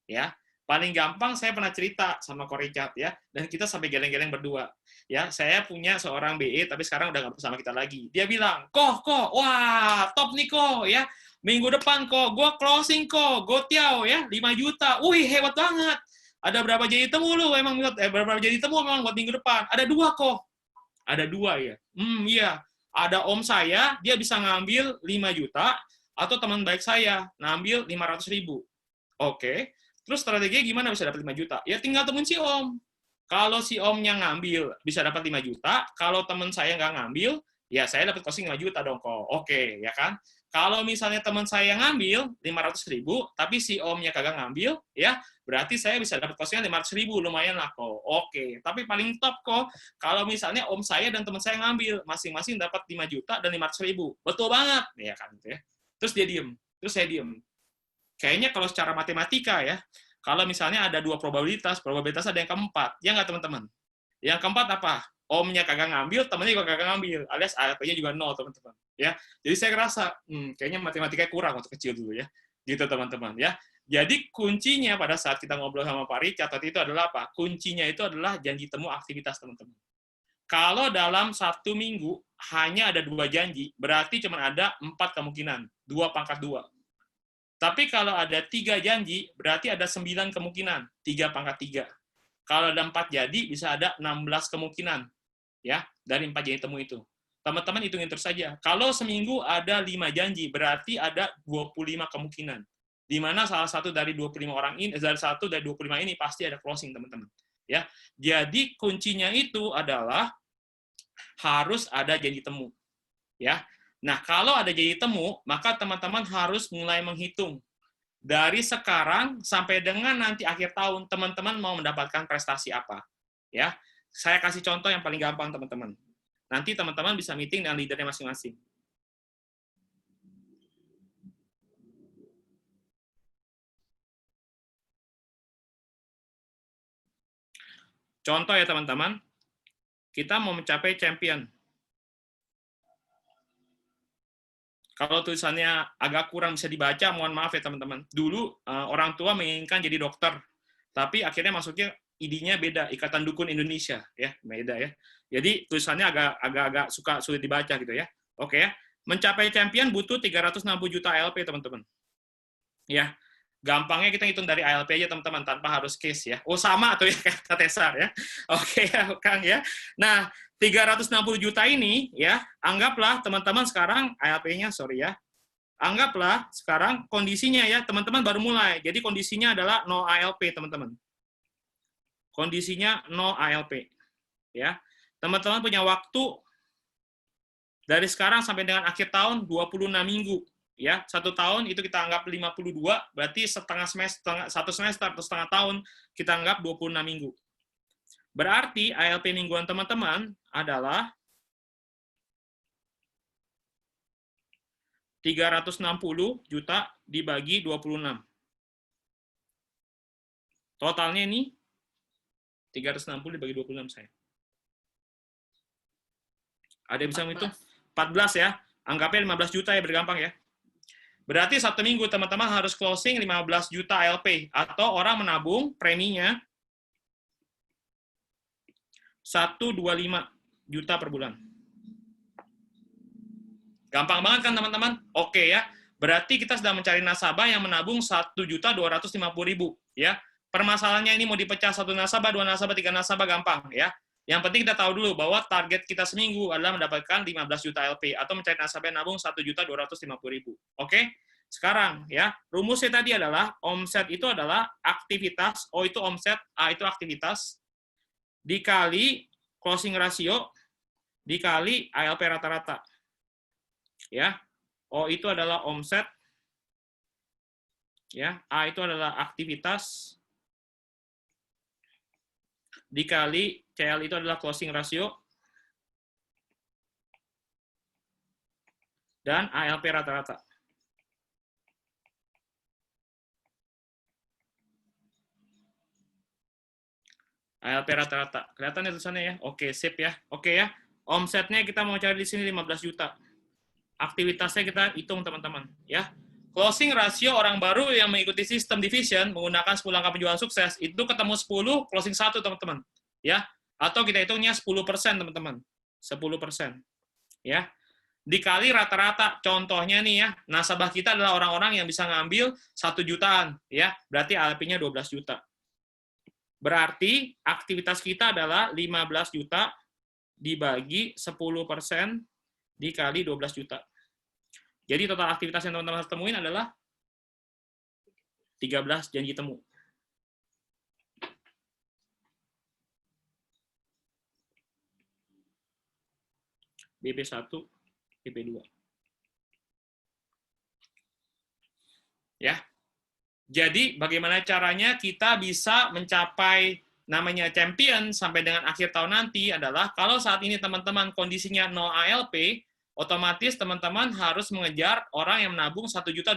Ya, paling gampang saya pernah cerita sama Ko Richard, ya, dan kita sampai geleng-geleng berdua, ya. Saya punya seorang BE tapi sekarang udah nggak bersama kita lagi. Dia bilang, kok, wah, top nih kok, ya. Minggu depan kok, gue closing kok, gotiao, ya, 5 juta. Wih, hebat banget. Ada berapa jadi temu lu emang berapa jadi temu memang buat minggu depan? Ada 2 kok. Ada 2 ya. Iya. Ada om saya, dia bisa ngambil 5 juta, atau teman baik saya ngambil 500.000. Oke. Terus strateginya gimana bisa dapat 5 juta? Ya tinggal temuin si om. Kalau si omnya ngambil, bisa dapat 5 juta. Kalau teman saya nggak ngambil, ya saya dapat closing 5 juta dong kok. Oke, ya kan? Kalau misalnya teman saya ngambil 500.000, tapi si omnya kagak ngambil, ya berarti saya bisa dapat closing 500.000, lumayan lah kok. Oke, tapi paling top kok, kalau misalnya om saya dan teman saya ngambil, masing-masing dapat 5 juta dan 500.000. Betul banget, ya kan? Terus dia diem, terus saya diem. Kayaknya kalau secara matematika ya, kalau misalnya ada 2 probabilitas ada yang keempat, ya nggak teman-teman? Yang keempat apa? Omnya kagak ngambil, temannya juga kagak ngambil, alias ARP-nya juga 0, teman-teman. Ya, jadi saya ngerasa, kayaknya matematikanya kurang waktu kecil dulu ya, gitu teman-teman ya. Jadi kuncinya pada saat kita ngobrol sama Pak Richard itu adalah apa? Kuncinya itu adalah janji temu aktivitas, teman-teman. Kalau dalam 1 minggu hanya ada 2 janji, berarti cuma ada 4 kemungkinan, 2 pangkat 2. Tapi kalau ada 3 janji, berarti ada 9 kemungkinan, 3 pangkat 3. Kalau ada 4 jadi, bisa ada 16 kemungkinan, ya, dari 4 janji temu itu. Teman-teman hitungin terus saja. Kalau seminggu ada 5 janji, berarti ada 25 kemungkinan. Di mana salah satu dari 25 orang ini, dari 1 dari 25 ini pasti ada closing, teman-teman. Ya, jadi kuncinya itu adalah harus ada janji temu, ya. Nah, kalau ada janji temu, maka teman-teman harus mulai menghitung. Dari sekarang sampai dengan nanti akhir tahun, teman-teman mau mendapatkan prestasi apa. Ya, saya kasih contoh yang paling gampang, teman-teman. Nanti teman-teman bisa meeting dengan leadernya masing-masing. Contoh ya, teman-teman. Kita mau mencapai champion. Kalau tulisannya agak kurang bisa dibaca, mohon maaf ya teman-teman. Dulu orang tua menginginkan jadi dokter, tapi akhirnya masuknya ID-nya beda, Ikatan Dukun Indonesia, ya beda ya. Jadi tulisannya agak sulit dibaca gitu ya. Oke ya, mencapai champion butuh 360 juta ALP teman-teman. Ya, gampangnya kita hitung dari ALP aja teman-teman, tanpa harus case ya. Oh sama tuh ya kata Tesar ya. Oke ya Kang ya. Nah, 360 juta ini, ya, anggaplah teman-teman sekarang ALP-nya, sorry ya, anggaplah sekarang kondisinya ya, teman-teman baru mulai, jadi kondisinya adalah no ALP, teman-teman. Kondisinya no ALP. Ya, teman-teman punya waktu dari sekarang sampai dengan akhir tahun 26 minggu. Ya, 1 tahun itu kita anggap 52, berarti 1 semester atau setengah tahun kita anggap 26 minggu. Berarti ALP mingguan teman-teman adalah 360 juta dibagi 26. Totalnya ini 360 dibagi 26 saya. Ada yang bisa menghitung? 14 ya. Anggapnya 15 juta ya, bergampang ya. Berarti Sabtu Minggu teman-teman harus closing 15 juta ALP. Atau orang menabung preminya 125 juta per bulan. Gampang banget kan teman-teman? Oke ya. Berarti kita sedang mencari nasabah yang menabung 1.250.000 ya. Permasalahannya ini mau dipecah 1 nasabah, 2 nasabah, 3 nasabah gampang ya. Yang penting kita tahu dulu bahwa target kita seminggu adalah mendapatkan 15 juta LP atau mencari nasabah yang nabung 1.250.000. Oke? Sekarang ya, rumusnya tadi adalah omset itu adalah aktivitas, O itu omset, A itu aktivitas dikali closing ratio dikali ALP rata-rata. Ya. O itu adalah omset, ya, A itu adalah aktivitas dikali CL itu adalah closing ratio dan ALP rata-rata. ALP rata-rata. Kelihatan ya tulisannya ya? Oke, sip ya. Oke ya. Omsetnya kita mau cari di sini 15 juta. Aktivitasnya kita hitung teman-teman ya. Closing ratio orang baru yang mengikuti sistem division menggunakan 10 angka penjualan sukses itu ketemu 10 closing 1 teman-teman ya. Atau kita hitungnya 10% teman-teman. 10% ya. Dikali rata-rata. Contohnya nih ya, nasabah kita adalah orang-orang yang bisa ngambil 1 jutaan ya. Berarti ALP-nya 12 juta. Berarti aktivitas kita adalah 15 juta dibagi 10% dikali 12 juta. Jadi total aktivitas yang teman-teman harus temuin adalah 13 janji temu. BP1, BP2. Ya. Jadi bagaimana caranya kita bisa mencapai namanya champion sampai dengan akhir tahun nanti adalah kalau saat ini teman-teman kondisinya 0 ALP, otomatis teman-teman harus mengejar orang yang menabung 1.250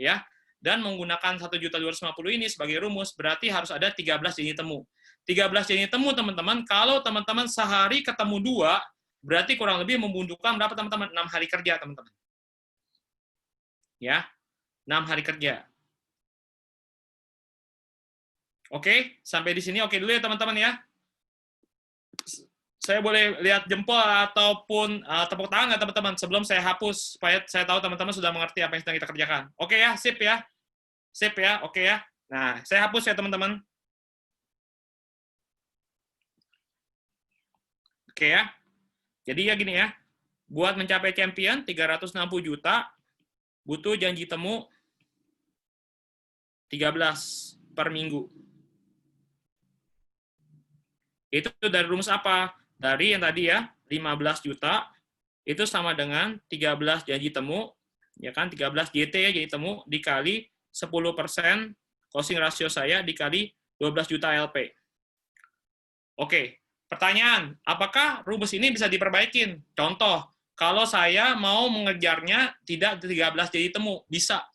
ya. Dan menggunakan 1.250 ini sebagai rumus berarti harus ada 13 janji temu. 13 janji temu teman-teman, kalau teman-teman sehari ketemu 2, berarti kurang lebih membutuhkan berapa teman-teman? 6 hari kerja teman-teman. Ya. 6 hari kerja. Oke, sampai di sini oke dulu ya teman-teman ya. Saya boleh lihat jempol ataupun tepuk tangan nggak teman-teman sebelum saya hapus supaya saya tahu teman-teman sudah mengerti apa yang sedang kita kerjakan. Oke ya, sip ya. Sip ya, oke ya. Nah, saya hapus ya teman-teman. Oke ya. Jadi ya gini ya. Buat mencapai champion 360 juta butuh janji temu 13 per minggu. Itu dari rumus apa? Dari yang tadi ya, 15 juta, itu sama dengan 13 janji temu, ya kan, 13 JT ya, janji temu, dikali 10% closing ratio saya, dikali 12 juta LP. Oke, pertanyaan, apakah rumus ini bisa diperbaikin? Contoh, kalau saya mau mengejarnya tidak 13 janji temu, bisa.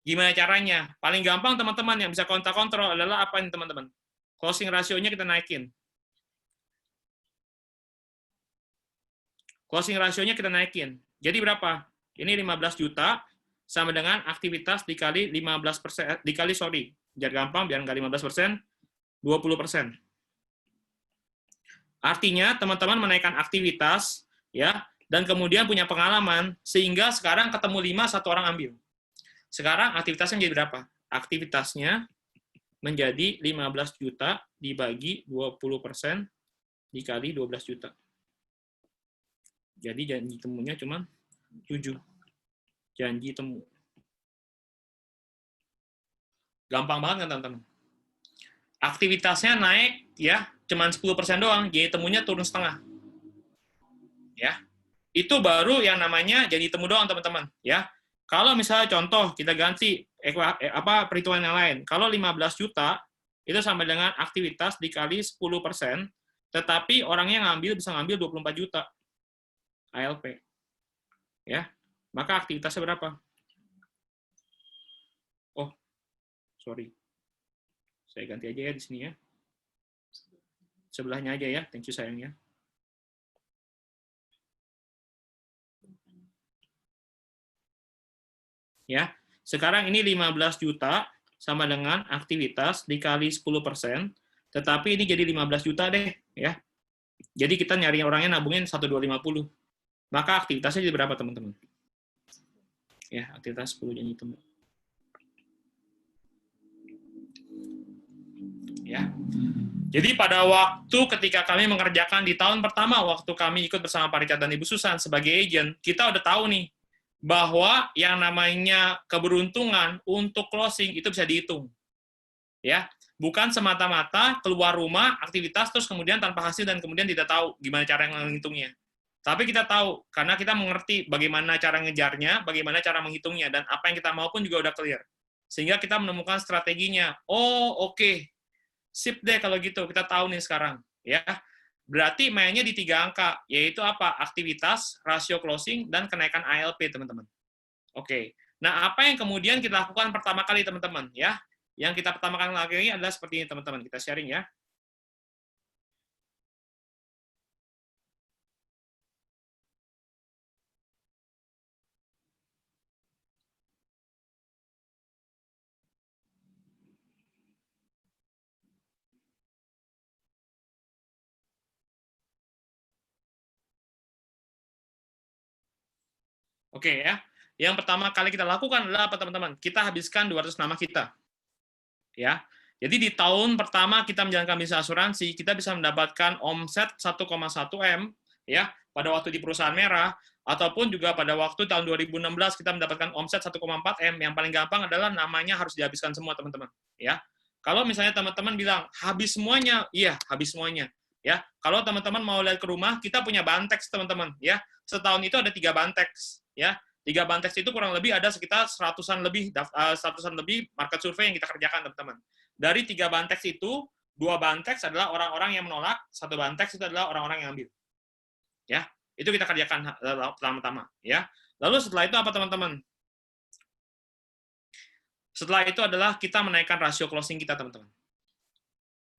Gimana caranya? Paling gampang teman-teman yang bisa kontrol adalah apa nih teman-teman? Closing ratio-nya kita naikin. Closing ratio-nya kita naikin. Jadi berapa? Ini 15 juta sama dengan aktivitas dikali 15%, dikali sorry, biar gampang, biar nggak 15%, 20%. Artinya teman-teman menaikkan aktivitas, ya, dan kemudian punya pengalaman, sehingga sekarang ketemu 5, satu orang ambil. Sekarang aktivitasnya menjadi berapa? Aktivitasnya menjadi 15 juta dibagi 20% dikali 12 juta. Jadi janji temunya cuma 7. Janji temu. Gampang banget kan teman-teman? Aktivitasnya naik ya, cuma 10% doang, janji temunya turun setengah. Ya. Itu baru yang namanya janji temu doang teman-teman, ya. Kalau misalnya contoh kita ganti perhitungan yang lain. Kalau 15 juta itu sama dengan aktivitas dikali 10%, tetapi orangnya bisa ngambil 24 juta ALP. Ya. Maka aktivitasnya berapa? Oh, sorry. Saya ganti aja ya di sini ya. Sebelahnya aja ya. Thank you sayangnya. Ya. Sekarang ini 15 juta sama dengan aktivitas dikali 10%, tetapi ini jadi 15 juta deh, ya. Jadi kita nyari orangnya nabungin 1.250. Maka aktivitasnya jadi berapa, teman-teman? Ya, aktivitas 10 jadi itu. Ya. Jadi pada waktu ketika kami mengerjakan di tahun pertama, waktu kami ikut bersama Pak Richard dan Ibu Susan sebagai agent, kita udah tahu nih, bahwa yang namanya keberuntungan untuk closing itu bisa dihitung. Ya, bukan semata-mata keluar rumah, aktivitas, terus kemudian tanpa hasil dan kemudian tidak tahu gimana cara menghitungnya. Tapi kita tahu, karena kita mengerti bagaimana cara ngejarnya, bagaimana cara menghitungnya, dan apa yang kita mau pun juga udah clear. Sehingga kita menemukan strateginya. Oh, oke. Sip deh kalau gitu, kita tahu nih sekarang. Ya, berarti mainnya di 3 angka, yaitu apa? Aktivitas, rasio closing, dan kenaikan ALP, teman-teman. Oke. Nah, apa yang kemudian kita lakukan pertama kali, teman-teman? Ya, yang kita pertama kali lakukan adalah seperti ini, teman-teman. Kita sharing ya. Oke ya. Yang pertama kali kita lakukan adalah apa, teman-teman? Kita habiskan 200 nama kita. Ya. Jadi di tahun pertama kita menjalankan bisnis asuransi, kita bisa mendapatkan omset 1,1 M ya, pada waktu di perusahaan merah, ataupun juga pada waktu tahun 2016 kita mendapatkan omset 1,4 M. Yang paling gampang adalah namanya harus dihabiskan semua, teman-teman. Ya. Kalau misalnya teman-teman bilang habis semuanya, iya, habis semuanya. Ya. Kalau teman-teman mau lihat ke rumah, kita punya Bantex, teman-teman, ya. Setahun itu ada 3 Bantex, ya. 3 Bantex itu kurang lebih ada sekitar 100-an lebih market survey yang kita kerjakan, teman-teman. Dari 3 Bantex itu, 2 Bantex adalah orang-orang yang menolak, 1 Bantex itu adalah orang-orang yang ambil. Ya, itu kita kerjakan pertama-tama, ya. Lalu setelah itu apa, teman-teman? Setelah itu adalah kita menaikkan rasio closing kita, teman-teman.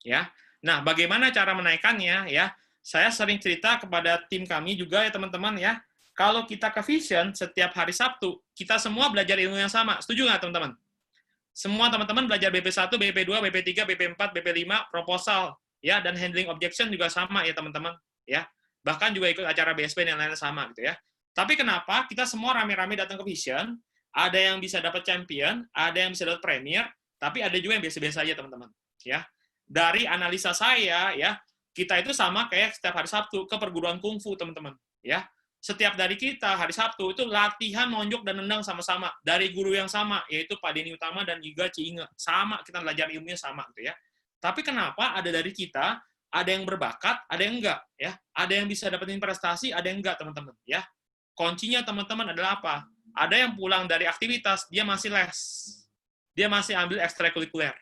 Ya. Nah, bagaimana cara menaikkannya, ya? Saya sering cerita kepada tim kami juga ya, teman-teman, ya. Kalau kita ke Vision setiap hari Sabtu, kita semua belajar ilmu yang sama. Setuju nggak, teman-teman? Semua teman-teman belajar BP1, BP2, BP3, BP4, BP5, proposal, ya, dan handling objection juga sama ya, teman-teman, ya. Bahkan juga ikut acara BSP dan lain-lain sama gitu ya. Tapi kenapa kita semua rame-rame datang ke Vision, ada yang bisa dapat champion, ada yang bisa dapat premier, tapi ada juga yang biasa-biasa aja, teman-teman, ya. Dari analisa saya, ya, kita itu sama kayak setiap hari Sabtu ke perguruan kungfu, teman-teman, ya. Setiap dari kita hari Sabtu itu latihan nonjok dan nendang sama-sama dari guru yang sama, yaitu Pak Denny Utama dan juga Ci Inge. Sama, kita belajar ilmunya sama gitu ya. Tapi kenapa ada dari kita, ada yang berbakat, ada yang enggak ya. Ada yang bisa dapetin prestasi, ada yang enggak, teman-teman ya. Kuncinya, teman-teman, adalah apa? Ada yang pulang dari aktivitas, dia masih les. Dia masih ambil ekstrakurikuler.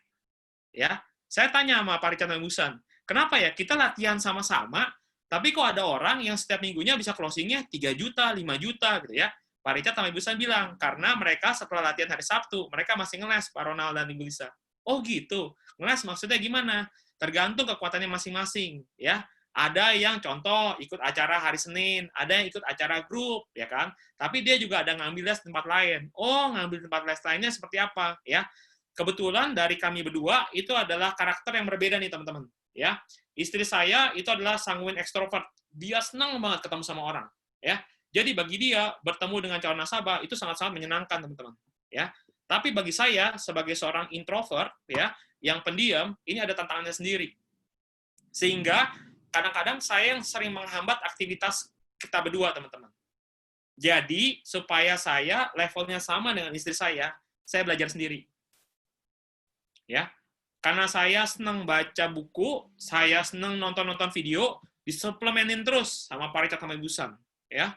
Ya. Saya tanya sama Pak Richard Busan, kenapa ya kita latihan sama-sama, tapi kok ada orang yang setiap minggunya bisa closing-nya 3 juta, 5 juta, gitu ya. Pak Richard sama Ibu San bilang, karena mereka setelah latihan hari Sabtu, mereka masih ngeles, Pak Ronald dan Ibu Lisa. Oh gitu, ngeles maksudnya gimana? Tergantung kekuatannya masing-masing, ya. Ada yang contoh ikut acara hari Senin, ada yang ikut acara grup, ya kan? Tapi dia juga ada ngambil les tempat lain. Oh, ngambil tempat les lainnya seperti apa, ya? Kebetulan dari kami berdua, itu adalah karakter yang berbeda nih, teman-teman, ya. Istri saya itu adalah sanguin ekstrovert. Dia senang banget ketemu sama orang, ya. Jadi bagi dia bertemu dengan calon nasabah itu sangat-sangat menyenangkan, teman-teman, ya. Tapi bagi saya sebagai seorang introvert, ya, yang pendiam, ini ada tantangannya sendiri. Sehingga kadang-kadang saya yang sering menghambat aktivitas kita berdua, teman-teman. Jadi supaya saya levelnya sama dengan istri saya belajar sendiri. Ya. Karena saya senang baca buku, saya senang nonton-nonton video, disuplemenin terus sama Pak Richard sama Ibu San, ya.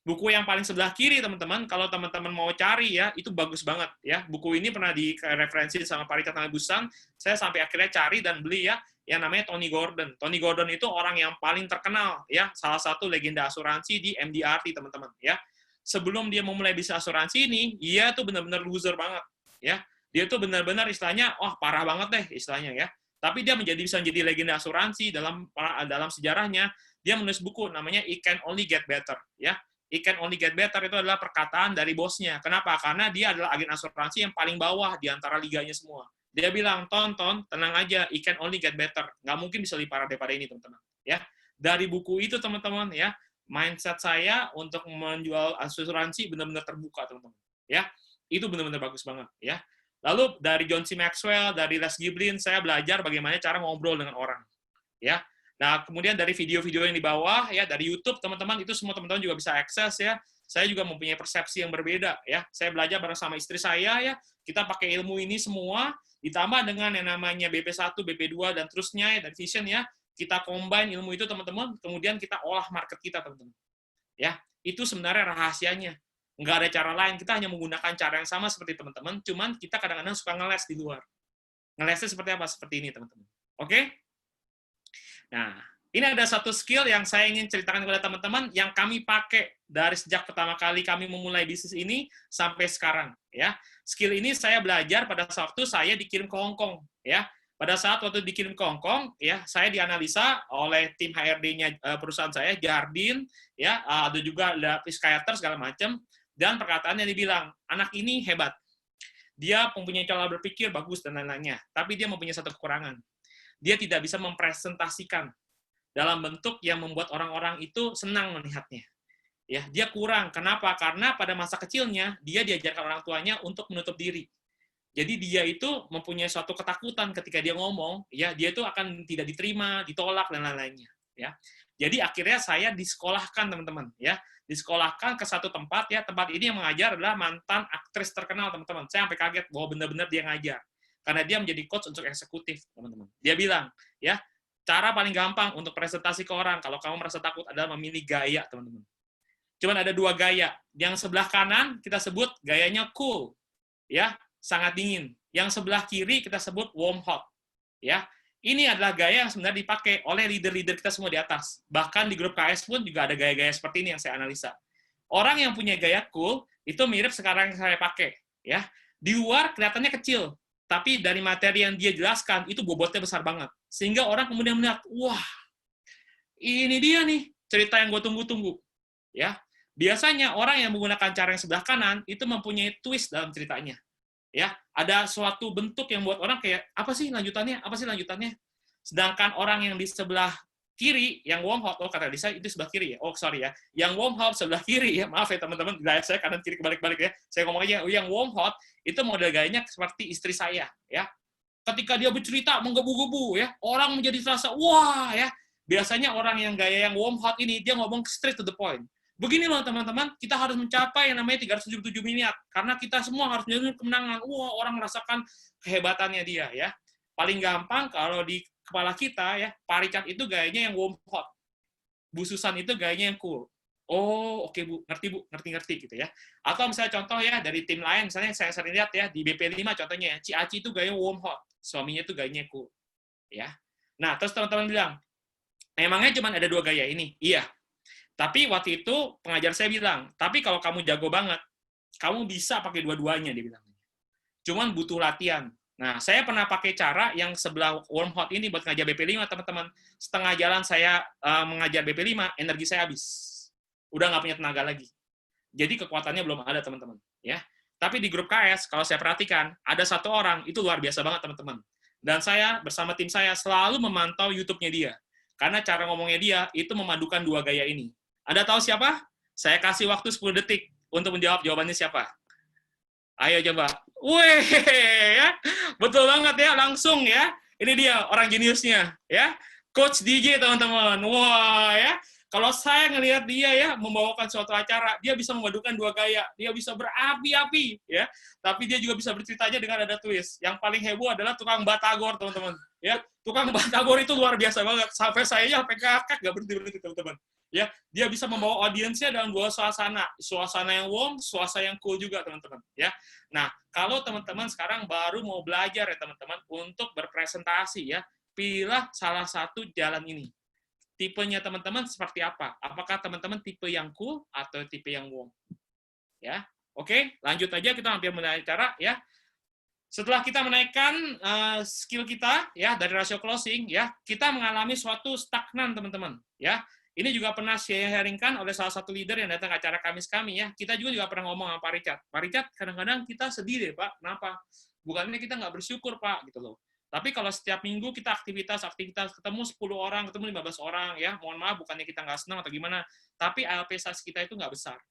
Buku yang paling sebelah kiri, teman-teman, kalau teman-teman mau cari ya, itu bagus banget ya. Buku ini pernah direferensi sama Pak Richard Busan. Saya sampai akhirnya cari dan beli ya, yang namanya Tony Gordon. Tony Gordon itu orang yang paling terkenal ya, salah satu legenda asuransi di MDRT, teman-teman ya. Sebelum dia memulai bisnis asuransi ini, dia tuh benar-benar loser banget ya. Dia tuh benar-benar istilahnya, wah parah banget deh istilahnya ya. Tapi dia bisa menjadi legenda asuransi dalam sejarahnya. Dia menulis buku namanya It Can Only Get Better ya. It Can Only Get Better itu adalah perkataan dari bosnya. Kenapa? Karena dia adalah agen asuransi yang paling bawah di antara liganya semua. Dia bilang, tonton, tenang aja, it can only get better. Nggak mungkin bisa lebih parah daripada ini, teman-teman. Ya, dari buku itu, teman-teman, ya, mindset saya untuk menjual asuransi benar-benar terbuka, teman-teman. Ya, itu benar-benar bagus banget. Ya. Lalu dari John C. Maxwell, dari Les Giblin, saya belajar bagaimana cara ngobrol dengan orang. Ya. Nah, kemudian dari video-video yang di bawah, ya, dari YouTube, teman-teman, itu semua teman-teman juga bisa akses, ya. Saya juga mempunyai persepsi yang berbeda, ya. Saya belajar bersama istri saya, ya. Kita pakai ilmu ini semua, ditambah dengan yang namanya BP1, BP2, dan terusnya, dan Vision, ya. Kita combine ilmu itu, teman-teman, kemudian kita olah market kita, teman-teman. Ya, itu sebenarnya rahasianya. Nggak ada cara lain, kita hanya menggunakan cara yang sama seperti teman-teman, cuman kita kadang-kadang suka ngeles di luar. Ngelesnya seperti apa? Seperti ini, teman-teman. Oke? Nah, ini ada satu skill yang saya ingin ceritakan kepada teman-teman yang kami pakai dari sejak pertama kali kami memulai bisnis ini sampai sekarang. Ya, skill ini saya belajar pada waktu saya dikirim ke Hong Kong. Ya, pada saat waktu dikirim ke Hong Kong, ya, saya dianalisa oleh tim HRD-nya perusahaan saya, Jardine, ya, ada juga ada psikiater segala macam, dan perkataannya dibilang, anak ini hebat. Dia mempunyai cara berpikir bagus dan lain-lainnya, tapi dia mempunyai satu kekurangan. Dia tidak bisa mempresentasikan dalam bentuk yang membuat orang-orang itu senang melihatnya. Ya, dia kurang. Kenapa? Karena pada masa kecilnya dia diajarkan orang tuanya untuk menutup diri. Jadi dia itu mempunyai suatu ketakutan ketika dia ngomong, ya, dia itu akan tidak diterima, ditolak dan lain-lainnya, ya. Jadi akhirnya saya disekolahkan, teman-teman, ya. Disekolahkan ke satu tempat, ya. Tempat ini yang mengajar adalah mantan aktris terkenal, teman-teman. Saya sampai kaget bahwa benar-benar dia ngajar. Karena dia menjadi coach untuk eksekutif, teman-teman. Dia bilang, ya, cara paling gampang untuk presentasi ke orang, kalau kamu merasa takut, adalah memilih gaya, teman-teman. Cuman ada dua gaya. Yang sebelah kanan, kita sebut gayanya cool. Ya, sangat dingin. Yang sebelah kiri, kita sebut warm hot. Ya, ini adalah gaya yang sebenarnya dipakai oleh leader-leader kita semua di atas. Bahkan di grup KS pun juga ada gaya-gaya seperti ini yang saya analisa. Orang yang punya gaya cool, itu mirip sekarang yang saya pakai. Ya, di luar kelihatannya kecil. Tapi dari materi yang dia jelaskan, itu bobotnya besar banget. Sehingga orang kemudian melihat, wah, ini dia nih, cerita yang gue tunggu-tunggu. Ya, biasanya orang yang menggunakan cara yang sebelah kanan, itu mempunyai twist dalam ceritanya. Ya, ada suatu bentuk yang buat orang kayak, apa sih lanjutannya? Apa sih lanjutannya? Sedangkan orang yang di sebelah kiri, yang warm hot, oh kata Lisa, itu sebelah kiri ya? Oh, sorry ya. Yang warm hot sebelah kiri ya, maaf ya teman-teman, gaya saya kanan kiri kebalik-balik ya. Saya ngomong aja, yang warm hot, itu model gayanya seperti istri saya, ya. Ketika dia bercerita, menggebu-gebu, ya, orang menjadi terasa, wah, ya. Biasanya orang yang gaya yang warm hot ini, dia ngomong straight to the point. Begini loh teman-teman, kita harus mencapai yang namanya 377 miliar, karena kita semua harus menjadi kemenangan. Wah, orang merasakan kehebatannya dia, ya. Paling gampang kalau di kepala kita, ya, Pak Richard itu gayanya yang warm hot. Bu Susan itu gayanya yang cool. Oh, oke Bu, ngerti Bu, ngerti-ngerti gitu ya. Atau misalnya contoh ya, dari tim lain, misalnya saya sering lihat ya, di BP5 contohnya ya, Ci Aci itu gayanya warm hot, suaminya itu gayanya cool. Ya. Nah, terus teman-teman bilang, emangnya cuma ada dua gaya ini? Iya. Tapi waktu itu pengajar saya bilang, tapi kalau kamu jago banget, kamu bisa pakai dua-duanya, dia bilang. Cuman butuh latihan. Nah, saya pernah pakai cara yang sebelah warm hot ini buat ngajar BP5, teman-teman. Setengah jalan saya mengajar BP5, energi saya habis. Udah nggak punya tenaga lagi. Jadi kekuatannya belum ada, teman-teman. Ya. Tapi di grup KS, kalau saya perhatikan, ada satu orang, itu luar biasa banget, teman-teman. Dan saya, bersama tim saya, selalu memantau YouTube-nya dia. Karena cara ngomongnya dia, itu memadukan dua gaya ini. Anda tahu siapa? Saya kasih waktu 10 detik untuk menjawab jawabannya siapa. Ayo coba. Wih, ya. Betul banget ya, langsung ya. Ini dia orang jeniusnya, ya. Coach DJ, teman-teman. Wah, ya. Kalau saya ngelihat dia ya membawakan suatu acara, dia bisa memadukan dua gaya, dia bisa berapi-api ya, tapi dia juga bisa berceritanya dengan ada twist. Yang paling heboh adalah tukang batagor, teman-teman. Ya, tukang batagor itu luar biasa banget. Sampai saya sampai kakak nggak berhenti teman-teman. Ya, dia bisa membawa audiensnya dalam dua suasana yang warm, suasana yang cool juga, teman-teman. Ya, nah kalau teman-teman sekarang baru mau belajar ya teman-teman untuk berpresentasi ya, pilihlah salah satu jalan ini. Tipenya teman-teman seperti apa? Apakah teman-teman tipe yang cool atau tipe yang warm? Ya, oke, lanjut aja kita hampir mulai acara ya. Setelah kita menaikkan skill kita ya dari rasio closing ya, kita mengalami suatu stagnan teman-teman ya. Ini juga pernah sharingkan oleh salah satu leader yang datang ke acara Kamis kami ya. Kita juga pernah ngomong sama Pak Richard. Pak Richard, kadang-kadang kita sedih deh Pak. Kenapa? Bukannya kita nggak bersyukur Pak gitu loh. Tapi kalau setiap minggu kita aktivitas ketemu 10 orang, ketemu 15 orang ya, mohon maaf bukannya kita nggak senang atau gimana, tapi ALP size kita itu nggak besar.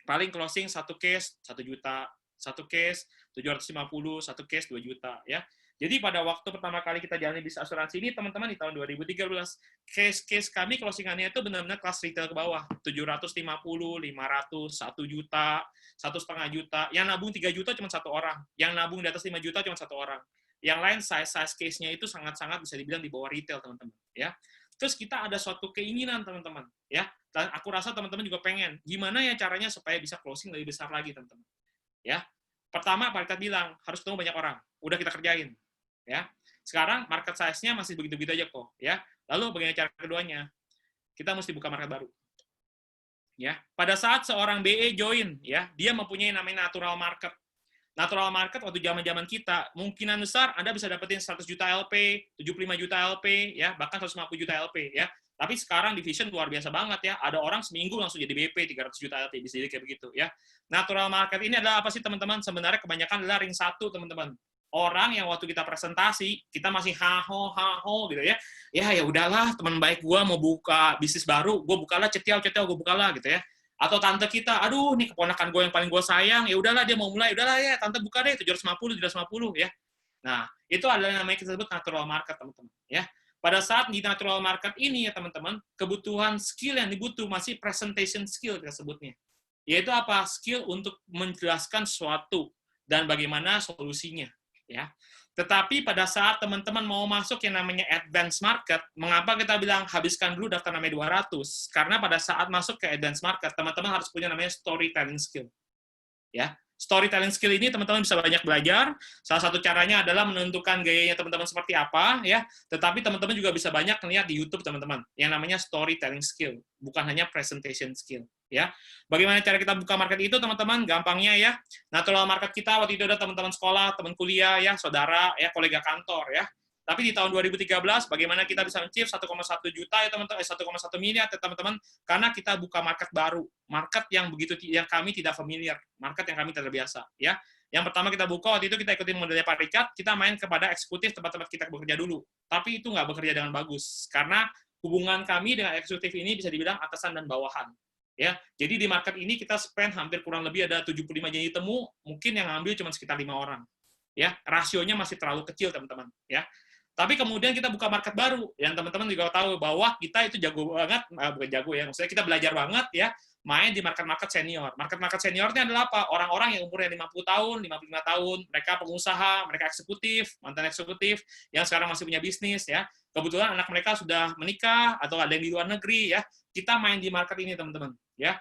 Paling closing 1 case 1 juta, 1 case 750, 1 case 2 juta ya. Jadi pada waktu pertama kali kita jalani bisnis asuransi ini teman-teman di tahun 2013, case kami closingannya itu benar-benar kelas retail ke bawah, 750, 500, 1 juta, 1,5 juta. Yang nabung 3 juta cuma 1 orang, yang nabung di atas 5 juta cuma 1 orang. Yang lain size case-nya itu sangat-sangat bisa dibilang di bawah retail, teman-teman. Ya. Terus kita ada suatu keinginan, teman-teman. Ya. Dan aku rasa teman-teman juga pengen. Gimana ya caranya supaya bisa closing lebih besar lagi, teman-teman. Ya. Pertama, Pak Rita bilang, harus ketemu banyak orang. Udah kita kerjain. Ya. Sekarang, market size-nya masih begitu-begitu aja kok. Ya. Lalu, bagaimana cara keduanya? Kita mesti buka market baru. Ya. Pada saat seorang BE join, ya, dia mempunyai namanya natural market. Natural market waktu zaman-zaman kita, mungkinan besar Anda bisa dapetin 100 juta LP, 75 juta LP, ya, bahkan 150 juta LP, ya. Tapi sekarang division luar biasa banget, ya. Ada orang seminggu langsung jadi BP 300 juta LP, bisa jadi kayak begitu, ya. Natural market ini adalah apa sih, teman-teman? Sebenarnya kebanyakan adalah ring 1, teman-teman. Orang yang waktu kita presentasi, kita masih haho gitu ya. Ya udahlah, teman baik gua mau buka bisnis baru, gua bukalah cetiau gua bukalah gitu ya. Atau tante kita, aduh nih keponakan gue yang paling gue sayang, ya udahlah dia mau mulai, udahlah ya tante buka deh 750 ya. Nah, itu adalah yang namanya kita sebut natural market, teman-teman, ya. Pada saat di natural market ini ya, teman-teman, kebutuhan skill yang dibutuh masih presentation skill kita sebutnya. Yaitu apa? Skill untuk menjelaskan sesuatu dan bagaimana solusinya, ya. Tetapi pada saat teman-teman mau masuk yang namanya advanced market, mengapa kita bilang habiskan dulu daftar namanya 200? Karena pada saat masuk ke advanced market, teman-teman harus punya namanya storytelling skill. Ya, storytelling skill ini teman-teman bisa banyak belajar. Salah satu caranya adalah menentukan gayanya teman-teman seperti apa, ya. Tetapi teman-teman juga bisa banyak melihat di YouTube, teman-teman, yang namanya storytelling skill, bukan hanya presentation skill. Ya, bagaimana cara kita buka market itu, teman-teman? Gampangnya ya, natural market kita waktu itu ada teman-teman sekolah, teman kuliah, ya, saudara, ya, kolega kantor, ya. Tapi di tahun 2013, bagaimana kita bisa achieve 1,1 juta ya teman-teman, 1,1 miliar ya teman-teman, karena kita buka market baru, market yang kami tidak familiar, market yang kami tidak biasa, ya. Yang pertama kita buka waktu itu kita ikutin modelnya Pak Richard, kita main kepada eksekutif tempat-tempat kita bekerja dulu, tapi itu nggak bekerja dengan bagus, karena hubungan kami dengan eksekutif ini bisa dibilang atasan dan bawahan. Ya, jadi di market ini kita spend hampir kurang lebih ada 75 janji temu, mungkin yang ngambil cuma sekitar 5 orang. Ya, rasionya masih terlalu kecil, teman-teman, ya. Tapi kemudian kita buka market baru, yang teman-teman juga tahu bahwa kita itu jago banget, bukan jago ya, maksudnya kita belajar banget ya, main di market-market senior. Market-market seniornya adalah apa? Orang-orang yang umurnya 50 tahun, 55 tahun, mereka pengusaha, mereka eksekutif, mantan eksekutif, yang sekarang masih punya bisnis ya. Kebetulan anak mereka sudah menikah, atau ada yang di luar negeri ya. Kita main di market ini, teman-teman, ya.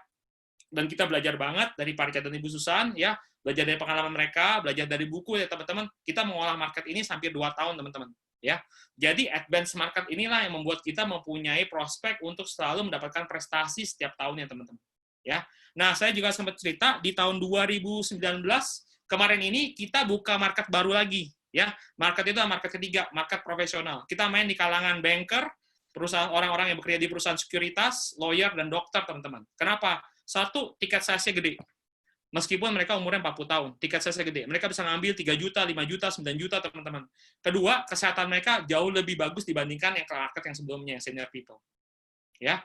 Dan kita belajar banget dari Pak Richard dan Ibu Susan, ya. Belajar dari pengalaman mereka, belajar dari buku ya, teman-teman. Kita mengolah market ini hampir 2 tahun, teman-teman. Ya, jadi advance market inilah yang membuat kita mempunyai prospek untuk selalu mendapatkan prestasi setiap tahunnya, teman-teman. Ya, nah saya juga sempat cerita di tahun 2019 kemarin ini kita buka market baru lagi. Ya, market itu market ketiga, market profesional. Kita main di kalangan banker, perusahaan orang-orang yang bekerja di perusahaan sekuritas, lawyer dan dokter, teman-teman. Kenapa? Satu, tiket size-nya gede. Meskipun mereka umurnya 40 tahun, tiket size gede. Mereka bisa ngambil 3 juta, 5 juta, 9 juta, teman-teman. Kedua, kesehatan mereka jauh lebih bagus dibandingkan yang market yang sebelumnya, senior people. Ya.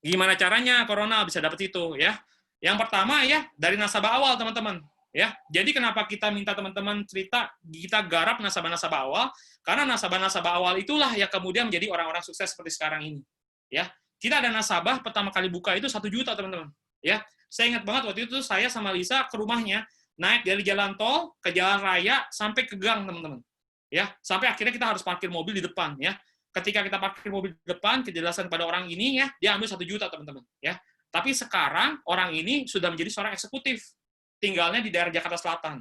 Gimana caranya Corona bisa dapat itu, ya? Yang pertama, ya, dari nasabah awal, teman-teman. Ya. Jadi kenapa kita minta teman-teman cerita, kita garap nasabah-nasabah awal, karena nasabah-nasabah awal itulah yang kemudian menjadi orang-orang sukses seperti sekarang ini. Ya. Kita ada nasabah pertama kali buka itu 1 juta, teman-teman. Ya, saya ingat banget waktu itu saya sama Lisa ke rumahnya, naik dari jalan tol ke jalan raya sampai ke gang, teman-teman. Ya, sampai akhirnya kita harus parkir mobil di depan, ya. Ketika kita parkir mobil di depan, kejelasan pada orang ini, ya, dia ambil 1 juta, teman-teman. Ya, tapi sekarang orang ini sudah menjadi seorang eksekutif, tinggalnya di daerah Jakarta Selatan.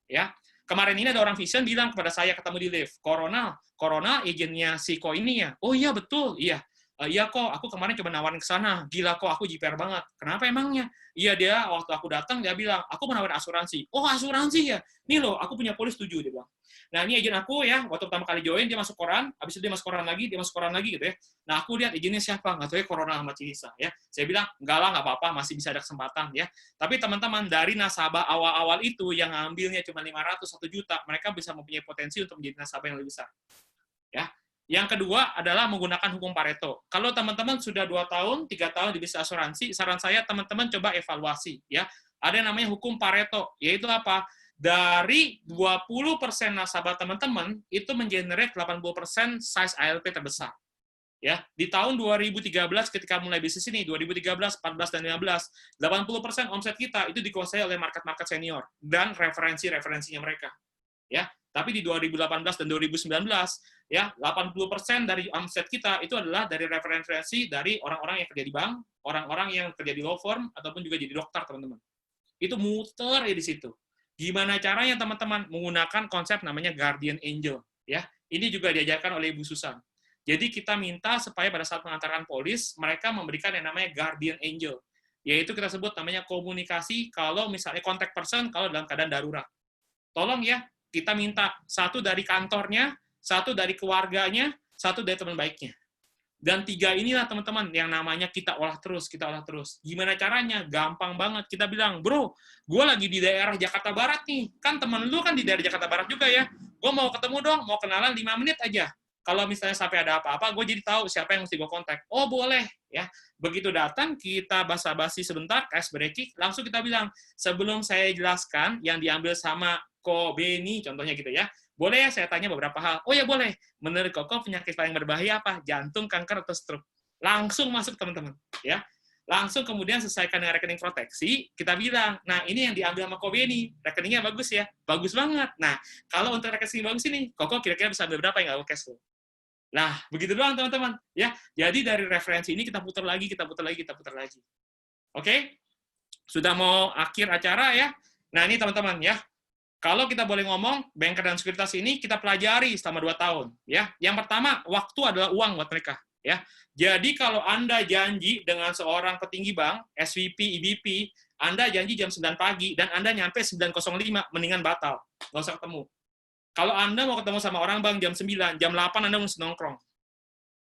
Ya, kemarin ini ada orang Vision bilang kepada saya ketemu di lift, Corona agennya si Ko ini ya. Oh iya betul, iya. Iya kok, aku kemarin coba nawarin ke sana. Gila kok, aku jiper banget. Kenapa emangnya? Iya dia, waktu aku datang dia bilang, aku mau nawarin asuransi. Oh asuransi ya? Nih loh, aku punya polis 7, dia bilang. Nah ini agen aku ya, waktu pertama kali join dia masuk koran, habis itu dia masuk koran lagi, gitu ya. Nah aku lihat agennya siapa, nggak tahu ya Corona sama Cilisa ya. Saya bilang, enggak lah, nggak apa-apa, masih bisa ada kesempatan ya. Tapi teman-teman, dari nasabah awal-awal itu yang ngambilnya cuma 500, 1 juta, mereka bisa mempunyai potensi untuk menjadi nasabah yang lebih besar. Ya. Yang kedua adalah menggunakan hukum Pareto. Kalau teman-teman sudah 2 tahun, 3 tahun di bisnis asuransi, saran saya teman-teman coba evaluasi. Ya. Ada yang namanya hukum Pareto, yaitu apa? Dari 20% nasabah teman-teman, itu mengenerate 80% size ALP terbesar. Ya, di tahun 2013 ketika mulai bisnis ini, 2013, 14, dan 15, 80% omset kita itu dikuasai oleh market-market senior dan referensi-referensinya mereka. Ya, tapi di 2018 dan 2019 ya 80% dari omset kita itu adalah dari referensi dari orang-orang yang kerja di bank, orang-orang yang kerja di law firm ataupun juga jadi dokter, teman-teman. Itu muter ya di situ. Gimana caranya teman-teman menggunakan konsep namanya guardian angel ya. Ini juga diajarkan oleh Ibu Susan. Jadi kita minta supaya pada saat mengantarkan polis mereka memberikan yang namanya guardian angel, yaitu kita sebut namanya komunikasi kalau misalnya contact person kalau dalam keadaan darurat. Tolong ya, kita minta 1 dari kantornya, 1 dari keluarganya, 1 dari teman baiknya. Dan 3 inilah teman-teman yang namanya kita olah terus, kita olah terus. Gimana caranya? Gampang banget. Kita bilang, bro, gue lagi di daerah Jakarta Barat nih. Kan teman lu kan di daerah Jakarta Barat juga ya. Gue mau ketemu dong, mau kenalan 5 menit aja. Kalau misalnya sampai ada apa-apa, gue jadi tahu siapa yang mesti gue kontak. Oh boleh, ya. Begitu datang, kita basa-basi sebentar, ice breaking, langsung kita bilang, sebelum saya jelaskan yang diambil sama Ko Beni, contohnya gitu ya. Boleh ya saya tanya beberapa hal? Oh ya boleh. Menurut Koko penyakit paling berbahaya apa? Jantung, kanker, atau stroke? Langsung masuk teman-teman. Ya. Langsung kemudian selesaikan dengan rekening proteksi, kita bilang, nah ini yang diambil sama Ko Beni, rekeningnya bagus ya? Bagus banget. Nah, kalau untuk rekening bagus ini, Koko kira-kira bisa ambil berapa yang nggak cash flow? Nah, begitu doang teman-teman. Ya. Jadi dari referensi ini kita putar lagi, kita putar lagi, kita putar lagi. Oke? Sudah mau akhir acara ya? Nah ini teman-teman ya. Kalau kita boleh ngomong, banker dan sekuritas ini kita pelajari selama 2 tahun. Ya, yang pertama, waktu adalah uang buat mereka. Ya, jadi kalau Anda janji dengan seorang petinggi bank, SVP, IBP, Anda janji jam 9 pagi dan Anda nyampe 9.05, mendingan batal, nggak usah ketemu. Kalau Anda mau ketemu sama orang bank jam 9, jam 8 Anda mesti nongkrong.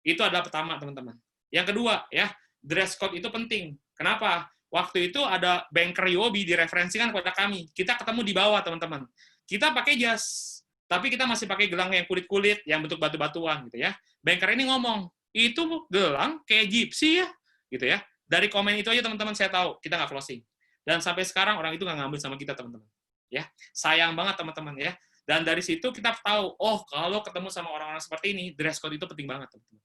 Itu adalah pertama, teman-teman. Yang kedua, ya, dress code itu penting. Kenapa? Waktu itu ada banker Yobi direferensikan kepada kami. Kita ketemu di bawah, teman-teman. Kita pakai jas, tapi kita masih pakai gelang yang kulit-kulit, yang bentuk batu-batuan, gitu ya. Banker ini ngomong, itu gelang kayak gypsy ya, gitu ya. Dari komen itu aja, teman-teman, saya tahu, kita nggak closing. Dan sampai sekarang orang itu nggak ngambil sama kita, teman-teman. Ya, sayang banget, teman-teman, ya. Dan dari situ kita tahu, oh, kalau ketemu sama orang-orang seperti ini, dress code itu penting banget, teman-teman.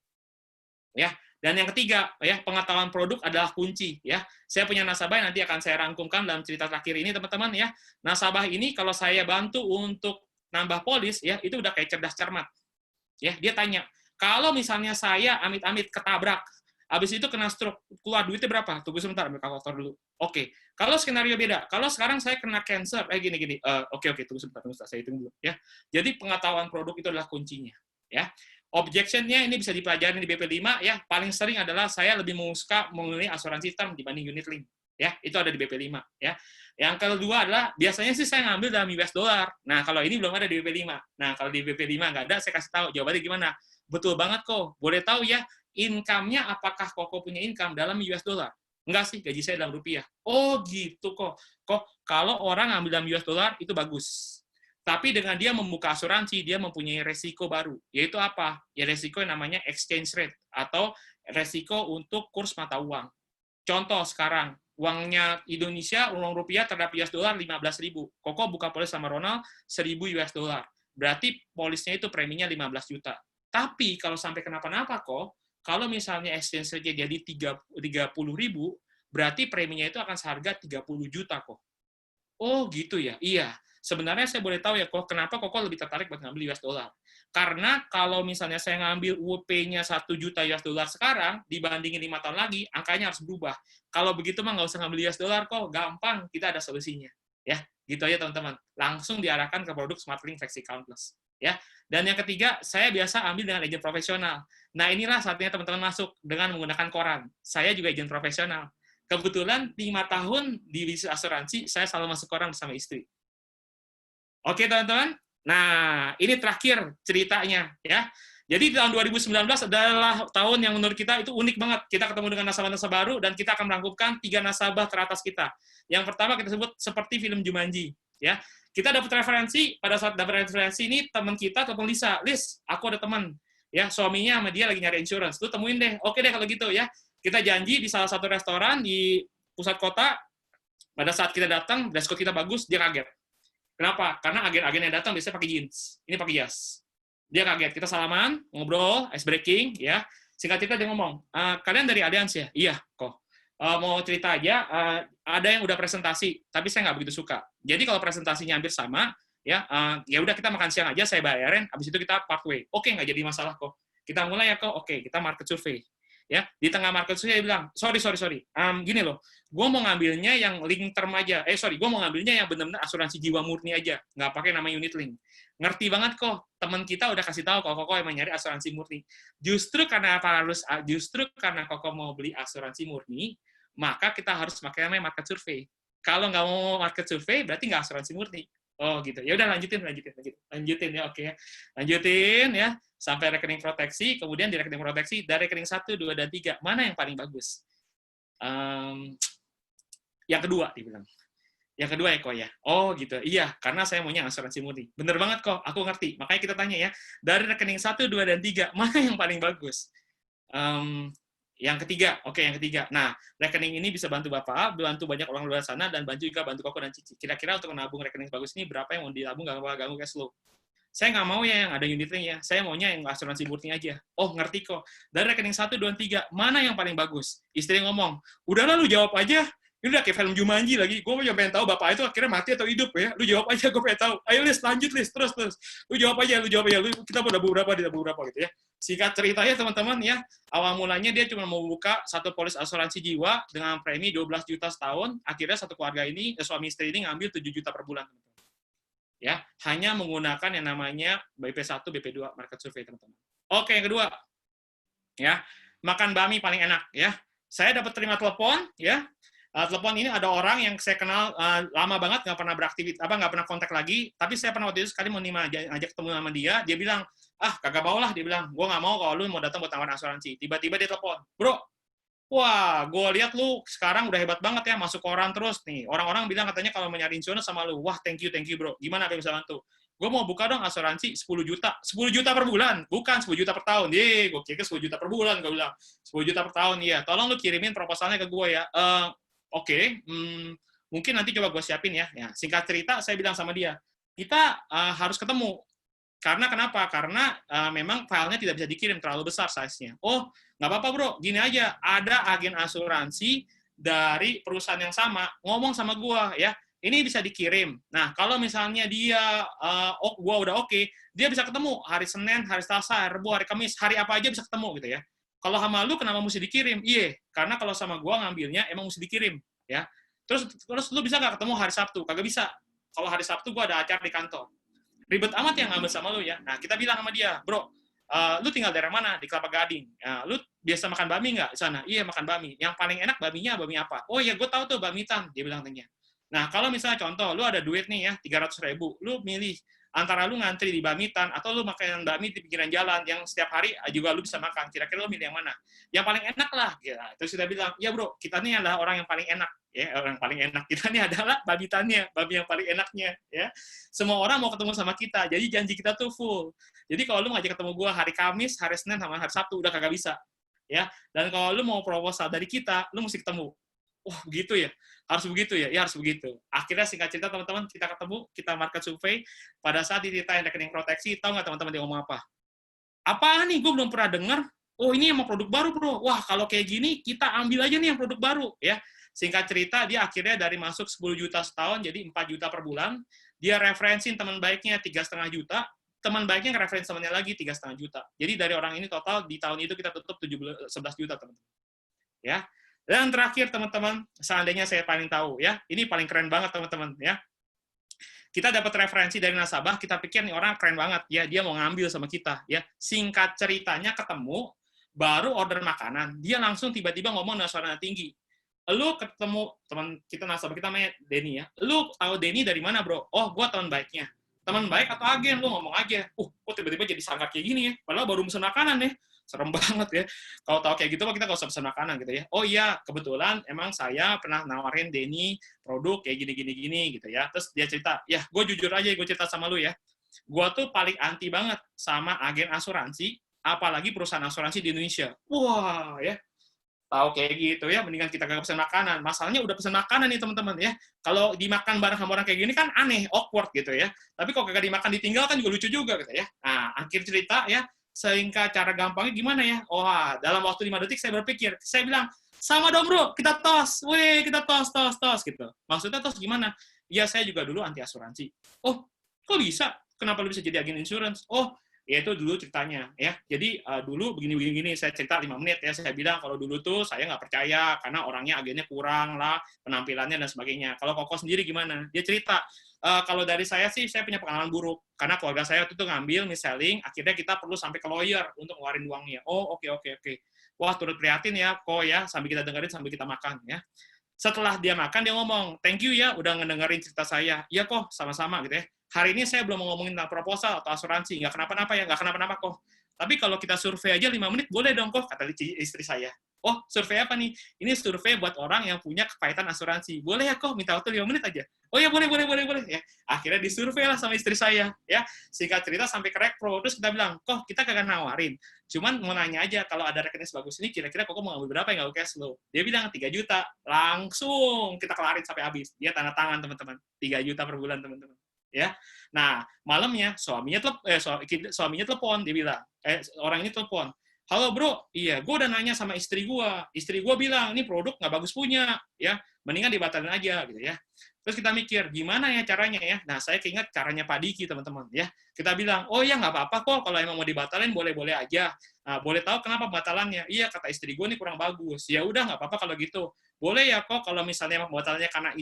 Ya, dan yang ketiga, ya, pengetahuan produk adalah kunci. Ya, saya punya nasabah yang nanti akan saya rangkumkan dalam cerita terakhir ini, teman-teman. Ya, nasabah ini kalau saya bantu untuk nambah polis, ya, itu udah kayak cerdas cermat. Ya, dia tanya, kalau misalnya saya amit-amit ketabrak, habis itu kena stroke, keluar duitnya berapa? Tunggu sebentar, ambil kalkulator dulu. Oke, kalau skenario beda, kalau sekarang saya kena cancer, gini-gini. Oke, tunggu sebentar, saya hitung dulu. Ya, jadi pengetahuan produk itu adalah kuncinya. Ya. Objection-nya ini bisa dipelajari di BP5 ya. Paling sering adalah saya lebih suka memilih asuransi term dibanding unit link. Ya, itu ada di BP5 ya. Yang kedua adalah biasanya sih saya ngambil dalam US dollar. Nah, kalau ini belum ada di BP5. Nah, kalau di BP5 nggak ada, saya kasih tahu jawabannya gimana. Betul banget kok. Boleh tahu ya, income-nya apakah Koko punya income dalam US dollar? Enggak sih, gaji saya dalam rupiah. Oh, gitu kok. Kok kalau orang ngambil dalam US dollar itu bagus. Tapi dengan dia membuka asuransi, dia mempunyai resiko baru. Yaitu apa? Ya resiko yang namanya exchange rate, atau resiko untuk kurs mata uang. Contoh sekarang, uangnya Indonesia, uang rupiah terhadap US dollar 15.000. Koko buka polis sama Ronald 1.000 US dollar. Berarti polisnya itu preminya 15 juta. Tapi kalau sampai kenapa-napa kok, kalau misalnya exchange rate-nya jadi 30.000, berarti preminya itu akan seharga 30 juta kok. Oh gitu ya, iya. Sebenarnya saya boleh tahu ya kok, kenapa Koko lebih tertarik buat ngambil US dollar. Karena kalau misalnya saya ngambil UP-nya 1 juta US dollar sekarang, dibandingin 5 tahun lagi, angkanya harus berubah. Kalau begitu mah nggak usah ngambil US dollar kok, gampang, kita ada solusinya. Ya, gitu aja teman-teman. Langsung diarahkan ke produk SmartLink Flexi Countless. Ya. Dan yang ketiga, saya biasa ambil dengan agent profesional. Nah inilah saatnya teman-teman masuk dengan menggunakan koran. Saya juga agent profesional. Kebetulan 5 tahun di bisnis asuransi, saya selalu masuk koran bersama istri. Oke, teman-teman. Nah, ini terakhir ceritanya, ya. Jadi tahun 2019 adalah tahun yang menurut kita itu unik banget. Kita ketemu dengan nasabah-nasabah baru, dan kita akan merangkumkan 3 nasabah teratas kita. Yang pertama kita sebut seperti film Jumanji, ya. Kita dapat referensi, pada saat dapat referensi ini, teman kita telepon Lisa, Lis, aku ada teman, ya, suaminya sama dia lagi nyari insurance, lu temuin deh. Oke deh kalau gitu, ya. Kita janji di salah satu restoran di pusat kota, pada saat kita datang, dress code kita bagus, dia kaget. Kenapa? Karena agen-agen yang datang biasanya pakai jeans. Ini pakai jas. Dia kaget. Kita salaman, ngobrol, ice breaking, ya. Singkat cerita dia ngomong, kalian dari Allianz ya? Iya, kok. Mau cerita aja, ada yang udah presentasi, tapi saya nggak begitu suka. Jadi kalau presentasinya hampir sama, ya udah kita makan siang aja, saya bayarin, habis itu kita part way. Oke, nggak jadi masalah kok. Kita mulai ya kok. Oke, kita market survey. Ya, di tengah market survey dia bilang, sorry. Gini loh, gue mau ngambilnya yang link term aja. Gue mau ngambilnya yang benar-benar asuransi jiwa murni aja, nggak pakai nama unit link. Ngerti banget kok, teman kita udah kasih tahu kalau Koko emang nyari asuransi murni. Justru karena Koko mau beli asuransi murni, maka kita harus pakai namanya market survey. Kalau nggak mau market survey, berarti nggak asuransi murni. Oh gitu. Ya udah lanjutin ya, oke. Lanjutin ya sampai rekening proteksi, kemudian di rekening proteksi dari rekening 1, 2 dan 3, mana yang paling bagus? Yang kedua dibilang. Yang kedua ya kok ya. Oh gitu. Iya, karena saya maunya asuransi murni. Bener banget kok, aku ngerti. Makanya kita tanya ya, dari rekening 1, 2 dan 3, mana yang paling bagus? Yang ketiga, oke yang ketiga. Nah, rekening ini bisa bantu Bapak, bantu banyak orang luar sana, dan juga bantu Koko dan Cici. Kira-kira untuk menabung rekening bagus ini, berapa yang mau dilabung, nggak ganggu cash flow? Saya nggak mau ya yang ada unit link ya, saya maunya yang asuransi murni aja. Oh, ngerti kok. Dari rekening 1, 2, 3, mana yang paling bagus? Istri ngomong, udahlah lu jawab aja. Ini udah kayak film Jumanji lagi. Gue pengen tahu Bapak itu akhirnya mati atau hidup ya. Lu jawab aja, gue pengen tahu. Ayo Lis, lanjut Lis, terus. Lu jawab aja. Kita mau dabung berapa gitu ya. Singkat ceritanya teman-teman ya, awal mulanya dia cuma mau buka satu polis asuransi jiwa dengan premi 12 juta setahun. Akhirnya satu keluarga ini, suami istri ini ngambil 7 juta per bulan. Ya, hanya menggunakan yang namanya BP1, BP2 market survey teman-teman. Oke, yang kedua. Ya, makan bakmi paling enak ya. Saya dapat terima telepon ya. Telepon ini ada orang yang saya kenal lama banget, nggak pernah beraktivitas, nggak pernah kontak lagi, tapi saya pernah waktu itu sekali mau ajak ketemu sama dia bilang, kagak mau lah, dia bilang, gue nggak mau kalau lu mau datang buat tawaran asuransi. Tiba-tiba dia telepon, bro, wah, gue lihat lu sekarang udah hebat banget ya, masuk koran terus nih. Orang-orang bilang katanya kalau mau nyari insurance sama lu, wah thank you bro, gimana apa yang bisa bantu? Gue mau buka dong asuransi 10 juta per bulan, bukan 10 juta per tahun. Gue kira 10 juta per bulan, gue bilang, 10 juta per tahun, iya. Tolong lu kirimin proposalnya ke gue ya. Oke, mungkin nanti coba gue siapin ya. Singkat cerita, saya bilang sama dia, kita harus ketemu. Karena kenapa? Karena memang filenya tidak bisa dikirim, terlalu besar size-nya. Oh, nggak apa-apa bro, gini aja, ada agen asuransi dari perusahaan yang sama, ngomong sama gue, ya, ini bisa dikirim. Nah, kalau misalnya dia, gue udah oke, dia bisa ketemu hari Senin, hari Selasa, hari Rabu, hari Kamis, hari apa aja bisa ketemu gitu ya. Kalau sama lu kenapa mesti dikirim? Iya, karena kalau sama gua ngambilnya emang mesti dikirim, ya. Terus lu bisa nggak ketemu hari Sabtu? Kagak bisa. Kalau hari Sabtu gua ada acara di kantor. Ribet amat yang ngambil sama lu ya. Nah, kita bilang sama dia, bro, lu tinggal daerah mana? Di Kelapa Gading. Lu biasa makan bakmi nggak di sana? Iya, makan bakmi. Yang paling enak bakminya bakmi apa? Oh iya, gue tahu tuh bakmi Tan, dia bilang tanya. Nah, kalau misalnya contoh, lu ada duit nih ya, 300.000, lu milih antara lu ngantri di bakmi Tan atau lu makan bakmi di pinggiran jalan yang setiap hari juga lu bisa makan. Kira-kira lu milih yang mana? Yang paling enak lah. Ya, terus kita bilang, ya bro, kita nih adalah orang yang paling enak. Ya, orang paling enak kita nih adalah bakmi Tannya, bakmi yang paling enaknya. Ya, semua orang mau ketemu sama kita. Jadi janji kita tuh full. Jadi kalau lu ngajak ketemu gua hari Kamis, hari Senin, sama hari Sabtu udah kagak bisa. Ya, dan kalau lu mau proposal dari kita, lu mesti ketemu. Wah, begitu ya? Harus begitu ya? Ya, harus begitu. Akhirnya singkat cerita, teman-teman, kita ketemu, kita market survey. Pada saat ditanya rekening proteksi, tahu nggak teman-teman dia ngomong apa? Apaan nih? Gue belum pernah dengar. oh ini emang produk baru bro, wah kalau kayak gini kita ambil aja nih yang produk baru ya. Singkat cerita dia akhirnya dari masuk 10 juta setahun jadi 4 juta per bulan, dia referensiin teman baiknya 3,5 juta, teman baiknya ngereferensi temannya lagi 3,5 juta. Jadi dari orang ini total di tahun itu kita tutup 11 juta teman-teman. Ya. Dan terakhir teman-teman, seandainya saya paling tahu ya, ini paling keren banget teman-teman ya. Kita dapat referensi dari nasabah, kita pikir nih orang keren banget ya, dia mau ngambil sama kita ya. Singkat ceritanya ketemu, baru order makanan, dia langsung tiba-tiba ngomong dengan suara tinggi. Lu ketemu teman kita nasabah kita namanya Denny ya. Lu tahu Denny dari mana, Bro? Oh, gua teman baiknya. Teman baik atau agen, lu ngomong aja. Kok tiba-tiba jadi sangat kayak gini ya? Padahal baru pesan makanan ya. Serem banget ya. Kalau tahu kayak gitu mah kita nggak usah pesan makanan gitu ya. Oh iya, kebetulan emang saya pernah nawarin Denny produk kayak gini gitu ya. Terus dia cerita, ya gue jujur aja gue cerita sama lu ya. Gue tuh paling anti banget sama agen asuransi, apalagi perusahaan asuransi di Indonesia. Wah ya, tahu kayak gitu ya, mendingan kita gak pesan makanan. Masalahnya udah pesan makanan nih teman-teman ya. Kalau dimakan bareng sama orang kayak gini kan aneh, awkward gitu ya. Tapi kalau kagak dimakan ditinggal kan juga lucu juga gitu ya. Nah, akhir cerita ya, sehingga cara gampangnya gimana ya? Wah, dalam waktu 5 detik saya berpikir, saya bilang, sama dong bro, kita tos, kita tos gitu. Maksudnya tos gimana? Ya saya juga dulu anti asuransi. Oh, kok bisa? Kenapa lu bisa jadi agen insurance? Oh, ya itu dulu ceritanya ya. Jadi dulu begini saya cerita 5 menit ya. Saya bilang kalau dulu tuh saya nggak percaya karena orangnya agennya kurang lah, penampilannya dan sebagainya. Kalau Koko sendiri gimana? Dia cerita, kalau dari saya sih saya punya pengalaman buruk karena keluarga saya waktu itu ngambil mis-selling, akhirnya kita perlu sampai ke lawyer untuk ngeluarin uangnya. Oh, oke. Wah, turut prihatin ya kok ya, sambil kita dengerin sambil kita makan ya. Setelah dia makan dia ngomong, "Thank you ya udah ngedengerin cerita saya." "Iya kok, sama-sama," gitu ya. "Hari ini saya belum mau ngomongin tentang proposal atau asuransi, nggak kenapa-napa ya, nggak kenapa-napa kok. Tapi kalau kita survei aja 5 menit, boleh dong kok," kata istri saya. "Oh, survei apa nih?" "Ini survei buat orang yang punya kepahitan asuransi." "Boleh ya kok, minta waktu 5 menit aja." "Oh ya, boleh. Ya, akhirnya disurvei lah sama istri saya. Ya, singkat cerita sampai ke Rekpro. Terus kita bilang, "Kok kita kagak nawarin. Cuman mau nanya aja, kalau ada rekening sebagus ini, kira-kira kok mau ngambil berapa yang nggak cash flow?" Dia bilang 3 juta. Langsung kita kelarin sampai habis. Dia tanda tangan, teman-teman. 3 juta per bulan, teman-teman. Ya. Nah, malamnya suaminya telepon, dia bilang, orang ini telepon, "Halo bro, iya, gue udah nanya sama istri gue bilang, ini produk nggak bagus punya, ya, mendingan dibatalin aja," gitu ya. Terus kita mikir, gimana ya caranya ya? Nah, saya keinget caranya Pak Diki, teman-teman, ya. Kita bilang, "Oh ya, nggak apa-apa kok, kalau emang mau dibatalin, boleh-boleh aja. Nah, boleh tahu kenapa pembatalannya?" "Iya, kata istri gue nih kurang bagus." "Ya udah, nggak apa-apa kalau gitu. Boleh ya kok, kalau misalnya pembatalannya karena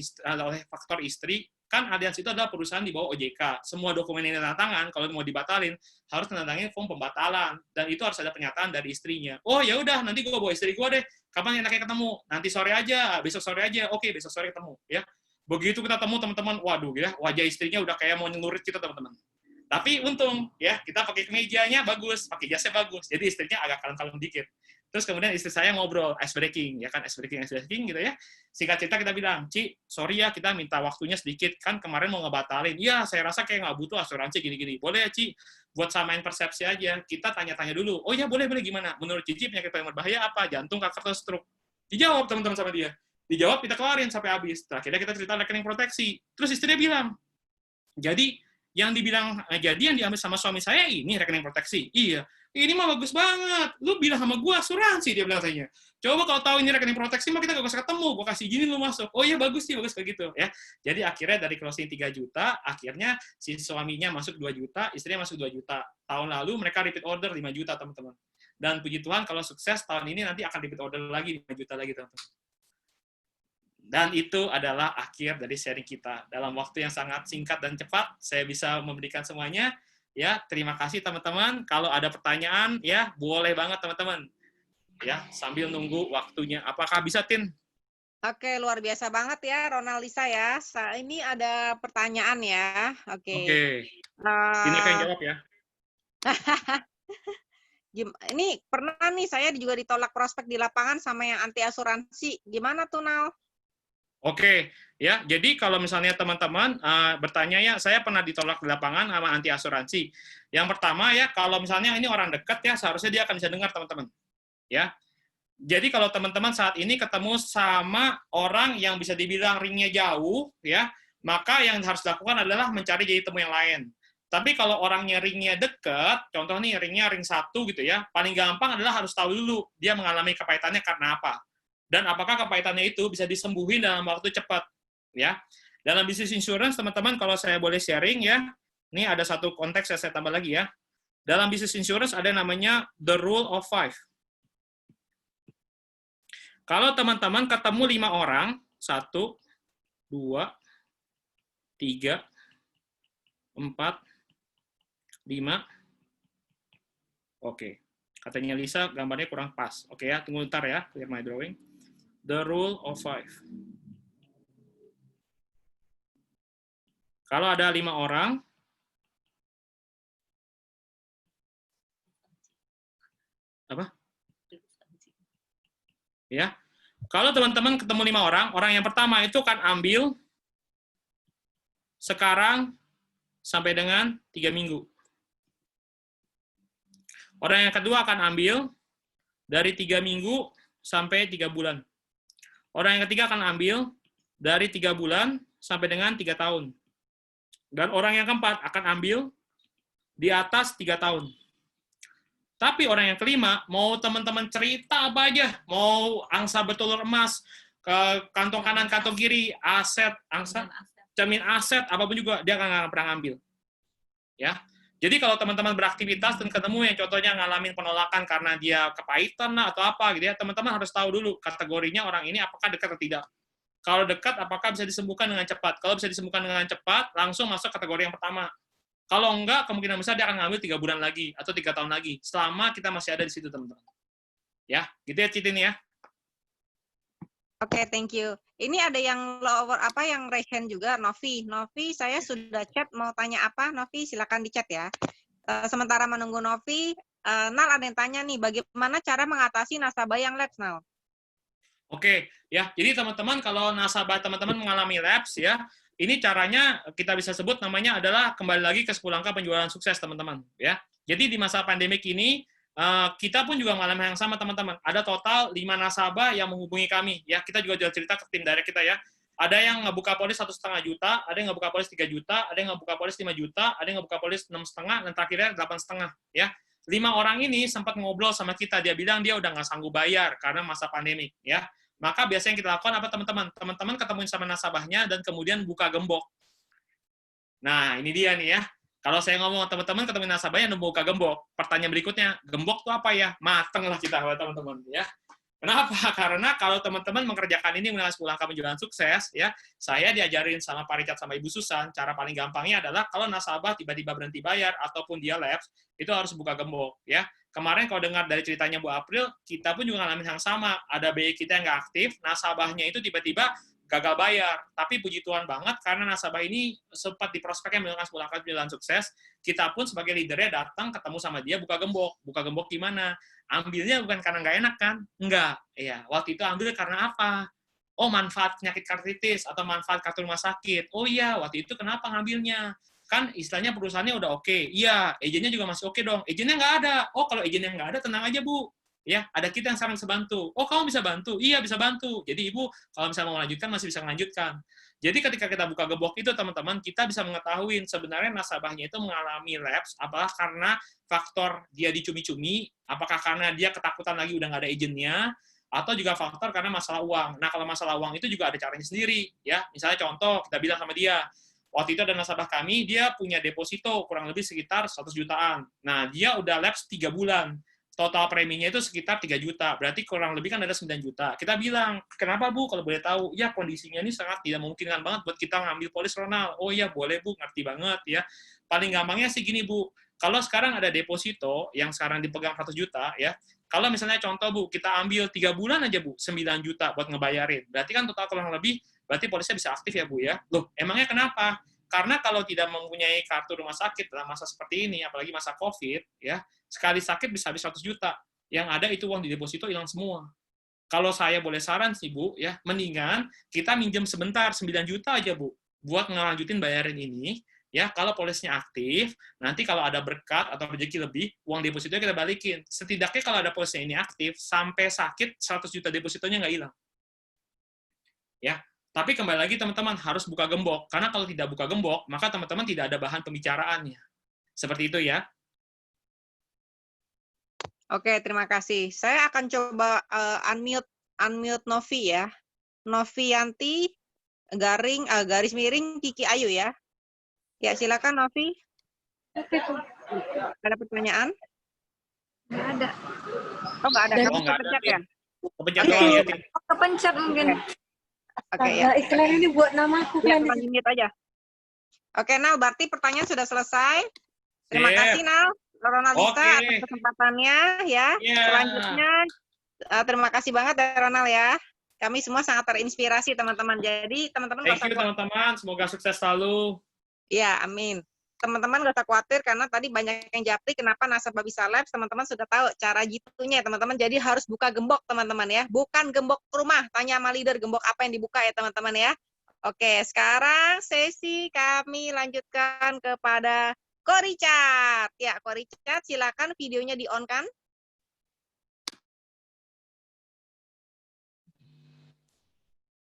oleh faktor istri, kan Allianz itu adalah perusahaan di bawah OJK. Semua dokumen yang tanda tangan, kalau mau dibatalin, harus tanda tangan form pembatalan. Dan itu harus ada pernyataan dari istrinya." "Oh ya udah, nanti gue bawa istri gue deh. Kapan enaknya ketemu?" "Nanti sore aja, besok sore aja." "Oke, besok sore ketemu." Ya. Begitu kita ketemu teman-teman, waduh ya, wajah istrinya udah kayak mau nyelurit kita, teman-teman. Tapi untung ya, kita pakai kemejanya bagus, pakai jasnya bagus. Jadi istrinya agak kalem-kalem dikit. Terus kemudian istri saya ngobrol, ice breaking gitu ya. Singkat cerita kita bilang, "Ci, sorry ya kita minta waktunya sedikit, kan kemarin mau ngebatalin." "Iya, saya rasa kayak nggak butuh asuransi gini-gini." "Boleh ya, Ci, buat samain persepsi aja, kita tanya-tanya dulu." "Oh ya, boleh gimana? Menurut Cici penyakit paling berbahaya apa? Jantung, kanker, atau stroke?" Dijawab teman-teman sama dia. Dijawab, kita kelarin sampai habis. Akhirnya kita cerita rekening proteksi. Terus istrinya bilang, jadi yang diambil sama suami saya ini rekening proteksi. "Iya, ini mah bagus banget. Lu bilang sama gua asuransi," dia bilang katanya. "Coba kalau tahu ini rekening proteksi mah kita gak usah ketemu. Gua kasih gini lu masuk." "Oh iya, bagus kayak gitu." Ya. Jadi akhirnya dari closing 3 juta, akhirnya si suaminya masuk 2 juta, istrinya masuk 2 juta. Tahun lalu mereka repeat order 5 juta, teman-teman. Dan puji Tuhan kalau sukses tahun ini nanti akan repeat order lagi 5 juta lagi, teman-teman. Dan itu adalah akhir dari sharing kita. Dalam waktu yang sangat singkat dan cepat, saya bisa memberikan semuanya. Ya, terima kasih teman-teman. Kalau ada pertanyaan, ya boleh banget teman-teman. Ya, sambil nunggu waktunya. Apakah bisa, Tin? Oke, luar biasa banget ya, Ronaldisa ya. Ini ada pertanyaan ya. Oke. Ini akan jawab ya. Ini pernah nih saya juga ditolak prospek di lapangan sama yang anti asuransi. Gimana tuh, Nal? Oke, ya. Jadi kalau misalnya teman-teman bertanya ya, saya pernah ditolak di lapangan sama anti asuransi. Yang pertama ya, kalau misalnya ini orang dekat ya, seharusnya dia akan bisa dengar teman-teman. Ya. Jadi kalau teman-teman saat ini ketemu sama orang yang bisa dibilang ringnya jauh, ya, maka yang harus dilakukan adalah mencari jadi temu yang lain. Tapi kalau orangnya ringnya dekat, contoh nih ringnya ring 1 gitu ya, paling gampang adalah harus tahu dulu dia mengalami kepahitannya karena apa. Dan apakah kepahitannya itu bisa disembuhin dalam waktu cepat. Ya. Dalam bisnis insurance, teman-teman, kalau saya boleh sharing ya, ini ada satu konteks yang saya tambah lagi ya. Dalam bisnis insurance ada namanya the rule of 5. Kalau teman-teman ketemu 5 orang, 1, 2, 3, 4, 5. Oke. Katanya Lisa, gambarnya kurang pas. Oke ya, tunggu ntar ya, clear my drawing. The rule of 5. Kalau ada 5 orang, apa? Ya. Kalau teman-teman ketemu 5 orang, orang yang pertama itu akan ambil sekarang sampai dengan 3 minggu. Orang yang kedua akan ambil dari 3 minggu sampai 3 bulan. Orang yang ketiga akan ambil dari 3 bulan sampai dengan 3 tahun. Dan orang yang keempat akan ambil di atas 3 tahun. Tapi orang yang kelima, mau teman-teman cerita apa aja, mau angsa bertelur emas, ke kantong kanan, kantong kiri, aset, angsa, cermin aset, apapun juga, dia nggak pernah ngambil. Ya. Jadi kalau teman-teman beraktivitas dan ketemu yang contohnya ngalamin penolakan karena dia kepahitan lah atau apa gitu ya, teman-teman harus tahu dulu kategorinya orang ini apakah dekat atau tidak. Kalau dekat, apakah bisa disembuhkan dengan cepat? Kalau bisa disembuhkan dengan cepat, langsung masuk kategori yang pertama. Kalau enggak, kemungkinan besar dia akan ngambil 3 bulan lagi atau 3 tahun lagi, selama kita masih ada di situ, teman-teman. Ya, gitu ya, Citin ya. Oke, thank you. Ini ada yang lower apa yang raise hand juga, Novi. Novi, saya sudah chat mau tanya apa, Novi, silakan di chat ya. Sementara menunggu Novi, Nal ada yang tanya nih, bagaimana cara mengatasi nasabah yang lapse, Nal? Oke, ya. Jadi teman-teman kalau nasabah teman-teman mengalami lapse ya, ini caranya kita bisa sebut namanya adalah kembali lagi ke 10 angka penjualan sukses, teman-teman, ya. Jadi di masa pandemik ini kita pun juga mengalami yang sama, teman-teman. Ada total 5 nasabah yang menghubungi kami, ya. Kita juga sudah cerita ke tim direct kita ya. Ada yang ngebuka polis 1,5 juta, ada yang ngebuka polis 3 juta, ada yang ngebuka polis 5 juta, ada yang ngebuka polis 6,5, dan terakhirnya 8,5, ya. 5 orang ini sempat ngobrol sama kita, dia bilang dia udah nggak sanggup bayar karena masa pandemik, ya. Maka biasanya yang kita lakukan apa, teman-teman? Teman-teman ketemuin sama nasabahnya dan kemudian buka gembok. Nah, ini dia nih ya. Kalau saya ngomong teman-teman ketemuin nasabahnya dan buka gembok, pertanyaan berikutnya, gembok tuh apa ya? Mateng lah kita, teman-teman. Ya. Kenapa? Karena kalau teman-teman mengerjakan ini menggunakan 10 angka penjualan sukses, ya, saya diajarin sama Pak Richard sama Ibu Susan, cara paling gampangnya adalah kalau nasabah tiba-tiba berhenti bayar ataupun dia lapse, itu harus buka gembok. Ya. Kemarin kalau dengar dari ceritanya Bu April, kita pun juga ngalamin yang sama. Ada BI kita yang nggak aktif, nasabahnya itu tiba-tiba gagal bayar. Tapi puji Tuhan banget, karena nasabah ini sempat di prospeknya menggunakan 10 angka penjualan sukses, kita pun sebagai leadernya datang ketemu sama dia buka gembok. Buka gembok gimana? Ambilnya bukan karena nggak enak kan? Enggak. Ya, waktu itu ambil karena apa? Oh, manfaat penyakit artritis atau manfaat kartu rumah sakit. Oh iya, waktu itu kenapa ngambilnya? Kan istilahnya perusahaannya udah oke. Iya, agennya juga masih oke dong. Agennya nggak ada. Oh, kalau agennya nggak ada, tenang aja, Bu. Ya, ada kita yang sekarang bisa bantu. Oh, kamu bisa bantu? Iya, bisa bantu. Jadi, Ibu, kalau misalnya mau melanjutkan, masih bisa melanjutkan. Jadi, ketika kita buka gembok itu, teman-teman, kita bisa mengetahui sebenarnya nasabahnya itu mengalami lapse, apakah karena faktor dia dicumi-cumi, apakah karena dia ketakutan lagi udah nggak ada agennya, atau juga faktor karena masalah uang. Nah, kalau masalah uang itu juga ada caranya sendiri. Ya, misalnya contoh, kita bilang sama dia, waktu itu ada nasabah kami, dia punya deposito kurang lebih sekitar 100 jutaan. Nah, dia udah lapse 3 bulan. Total preminya itu sekitar 3 juta. Berarti kurang lebih kan ada 9 juta. Kita bilang, kenapa Bu? Kalau boleh tahu, ya kondisinya ini sangat tidak memungkinkan banget buat kita ngambil polis Ronald. Oh iya, boleh Bu, ngerti banget ya. Paling gampangnya sih gini Bu, kalau sekarang ada deposito yang sekarang dipegang 100 juta, ya, kalau misalnya contoh Bu, kita ambil 3 bulan aja Bu, 9 juta buat ngebayarin. Berarti kan total kurang lebih, berarti polisnya bisa aktif ya Bu ya. Loh, emangnya kenapa? Karena kalau tidak mempunyai kartu rumah sakit dalam masa seperti ini, apalagi masa COVID, ya, sekali sakit bisa habis 100 juta. Yang ada itu uang di deposito hilang semua. Kalau saya boleh saran sih, Bu, ya, mendingan kita minjem sebentar, 9 juta aja, Bu, buat ngelanjutin bayarin ini, ya, kalau polisnya aktif, nanti kalau ada berkat atau rezeki lebih, uang depositonya kita balikin. Setidaknya kalau ada polisnya ini aktif, sampai sakit, 100 juta depositonya nggak hilang. Ya, tapi kembali lagi teman-teman harus buka gembok, karena kalau tidak buka gembok, maka teman-teman tidak ada bahan pembicaraannya. Seperti itu ya. Oke, terima kasih. Saya akan coba unmute Novi ya. Novianti garis miring Kiki Ayu ya. Ya, silakan Novi. Ada pertanyaan? Nggak ada. Oh, nggak ada. Kamu nggak ada, kepencet ya? Kepencet Oke. doang ya. Kepencet mungkin. Oke, ya. Istilahnya ini buat namaku Ya, kan. unmute aja. Oke, Nal, berarti pertanyaan sudah selesai. Terima Sip. kasih, Nal. Ronaldita Oke. atas kesempatannya ya. Iya. Selanjutnya, terima kasih banget ya, Ronald ya. Kami semua sangat terinspirasi, teman-teman. Jadi, teman-teman nggak Thank you usah khawatir. teman-teman, semoga sukses selalu. Ya, amin. Teman-teman nggak usah khawatir karena tadi banyak yang japri kenapa nasabah bisa labs, teman-teman sudah tahu cara jitunya, teman-teman. Jadi harus buka gembok, teman-teman ya. Bukan gembok rumah, tanya sama leader gembok apa yang dibuka ya, teman-teman ya. Oke, sekarang sesi kami lanjutkan kepada Ko Richard. Ya, Ko Richard, silakan videonya di-on-kan.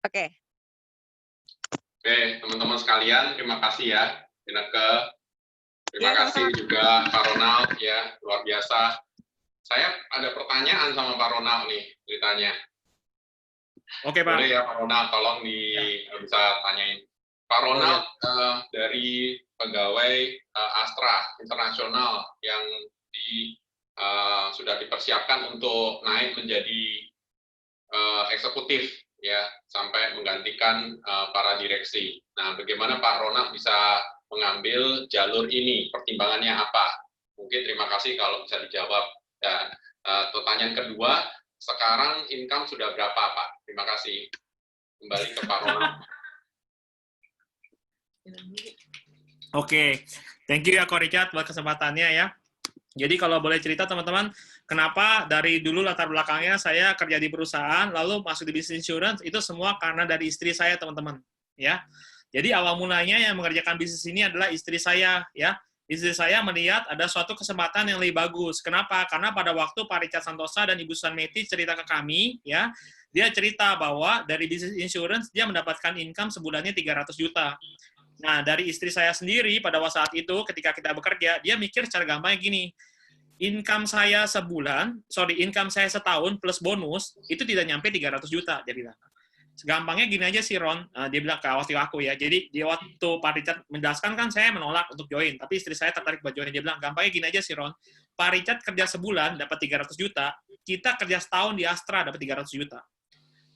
Oke. Oke, teman-teman sekalian, terima kasih ya, Ineke. Terima Ya, kasih sama-sama. juga Pak Ronald, ya, luar biasa. Saya ada pertanyaan sama Pak Ronald nih, ceritanya. Oke, Pak. Boleh ya Pak Ronald, tolong bisa tanyain. Pak Ronald dari pegawai Astra Internasional yang sudah dipersiapkan untuk naik menjadi eksekutif, ya, sampai menggantikan para direksi. Nah, bagaimana Pak Ronald bisa mengambil jalur ini? Pertimbangannya apa? Mungkin terima kasih kalau bisa dijawab. Dan pertanyaan kedua, sekarang income sudah berapa, Pak? Terima kasih. Kembali ke Pak Ronald. Oke, thank you ya Ko Richard buat kesempatannya ya. Jadi kalau boleh cerita teman-teman, kenapa dari dulu latar belakangnya saya kerja di perusahaan, lalu masuk di bisnis insurance, itu semua karena dari istri saya teman-teman. Ya, jadi awal mulanya yang mengerjakan bisnis ini adalah istri saya. Ya, istri saya melihat ada suatu kesempatan yang lebih bagus. Kenapa? Karena pada waktu Pak Richard Santosa dan Ibu Susan Meti cerita ke kami, ya, dia cerita bahwa dari bisnis insurance dia mendapatkan income sebulannya 300 juta. Nah, dari istri saya sendiri pada saat itu ketika kita bekerja, dia mikir secara gampang gini, income saya setahun plus bonus, itu tidak nyampe 300 juta. Dia bilang. Gampangnya gini aja sih, Ron. Dia bilang ke aku ya. Jadi, di waktu Pak Richard menjelaskan kan saya menolak untuk join, tapi istri saya tertarik buat join. Dia bilang, gampangnya gini aja sih, Ron. Pak Richard kerja sebulan dapat 300 juta, kita kerja setahun di Astra dapat 300 juta.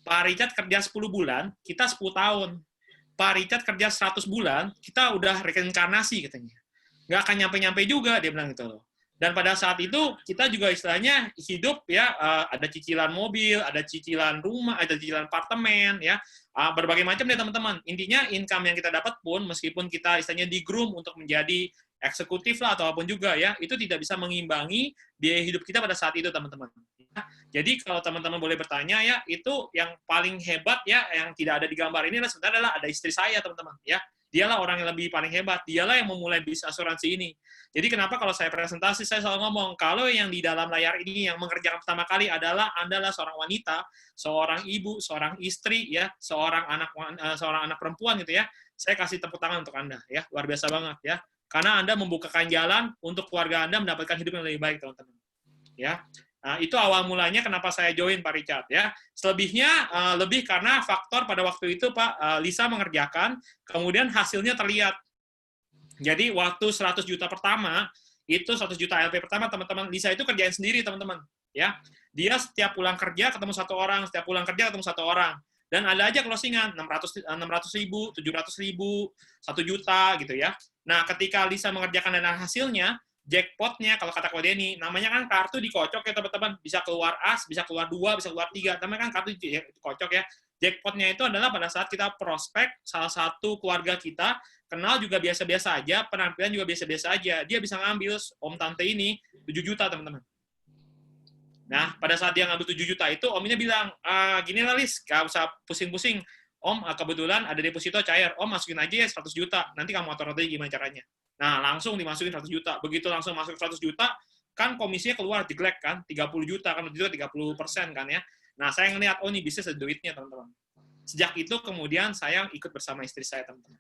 Pak Richard kerja 10 bulan, kita 10 tahun. Pak Richard kerja 100 bulan, kita udah reinkarnasi katanya. Nggak akan nyampe-nyampe juga, dia bilang gitu loh. Dan pada saat itu, kita juga istilahnya hidup, ya, ada cicilan mobil, ada cicilan rumah, ada cicilan apartemen, ya, berbagai macam deh teman-teman. Intinya, income yang kita dapat pun, meskipun kita istilahnya di-groom untuk menjadi eksekutif lah, atau apapun juga, ya, itu tidak bisa mengimbangi biaya hidup kita pada saat itu, teman-teman. Jadi kalau teman-teman boleh bertanya ya, itu yang paling hebat ya, yang tidak ada di gambar ini sebenarnya adalah ada istri saya teman-teman ya. Dialah orang yang lebih paling hebat, dialah yang memulai bisnis asuransi ini. Jadi kenapa kalau saya presentasi saya selalu ngomong, kalau yang di dalam layar ini yang mengerjakan pertama kali adalah Anda adalah seorang wanita, seorang ibu, seorang istri ya, seorang anak perempuan gitu ya. Saya kasih tepuk tangan untuk Anda ya, luar biasa banget ya. Karena Anda membukakan jalan untuk keluarga Anda mendapatkan hidup yang lebih baik teman-teman. Ya. Nah, itu awal mulanya kenapa saya join Pak Richard ya. Selebihnya lebih karena faktor pada waktu itu Pak Lisa mengerjakan, kemudian hasilnya terlihat. Jadi waktu 100 juta pertama, itu 100 juta LP pertama teman-teman, Lisa itu kerjain sendiri teman-teman ya. Dia setiap pulang kerja ketemu satu orang, setiap pulang kerja ketemu satu orang. Dan ada aja closingan 600 ribu, 700 ribu, 1 juta gitu ya. Nah, ketika Lisa mengerjakan dan hasilnya, jackpotnya kalau kata Ko Denny, namanya kan kartu dikocok ya teman-teman, bisa keluar as, bisa keluar 2, bisa keluar 3, namanya kan kartu dikocok ya. Jackpotnya itu adalah pada saat kita prospek salah satu keluarga kita, kenal juga biasa-biasa aja, penampilan juga biasa-biasa aja, dia bisa ngambil om tante ini 7 juta teman-teman. Nah, pada saat dia ngambil 7 juta itu, om ini bilang, gini lah Lis, gak usah pusing-pusing, om kebetulan ada deposito cair, om masukin aja ya 100 juta, nanti kamu atur-atur gimana caranya. Nah, langsung dimasukin 100 juta. Begitu langsung masuk 100 juta, kan komisinya keluar jeglek kan, 30 juta, kan itu 30% kan ya. Nah, saya ngelihat, oh ini bisnis ada duitnya, teman-teman. Sejak itu kemudian saya ikut bersama istri saya, teman-teman.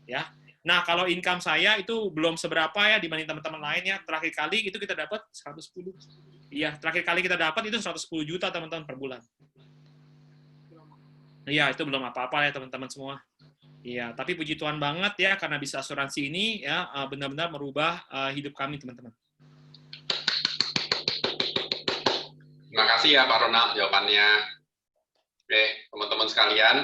Ya. Nah, kalau income saya itu belum seberapa ya dibanding teman-teman lain ya. Terakhir kali itu kita dapat 110. Iya, terakhir kali kita dapat itu 110 juta teman-teman per bulan. Iya, itu belum apa-apa ya teman-teman semua. Iya, tapi puji Tuhan banget ya karena bisa asuransi ini ya benar-benar merubah hidup kami teman-teman. Terima kasih ya Pak Ronald jawabannya. Oke, teman-teman sekalian,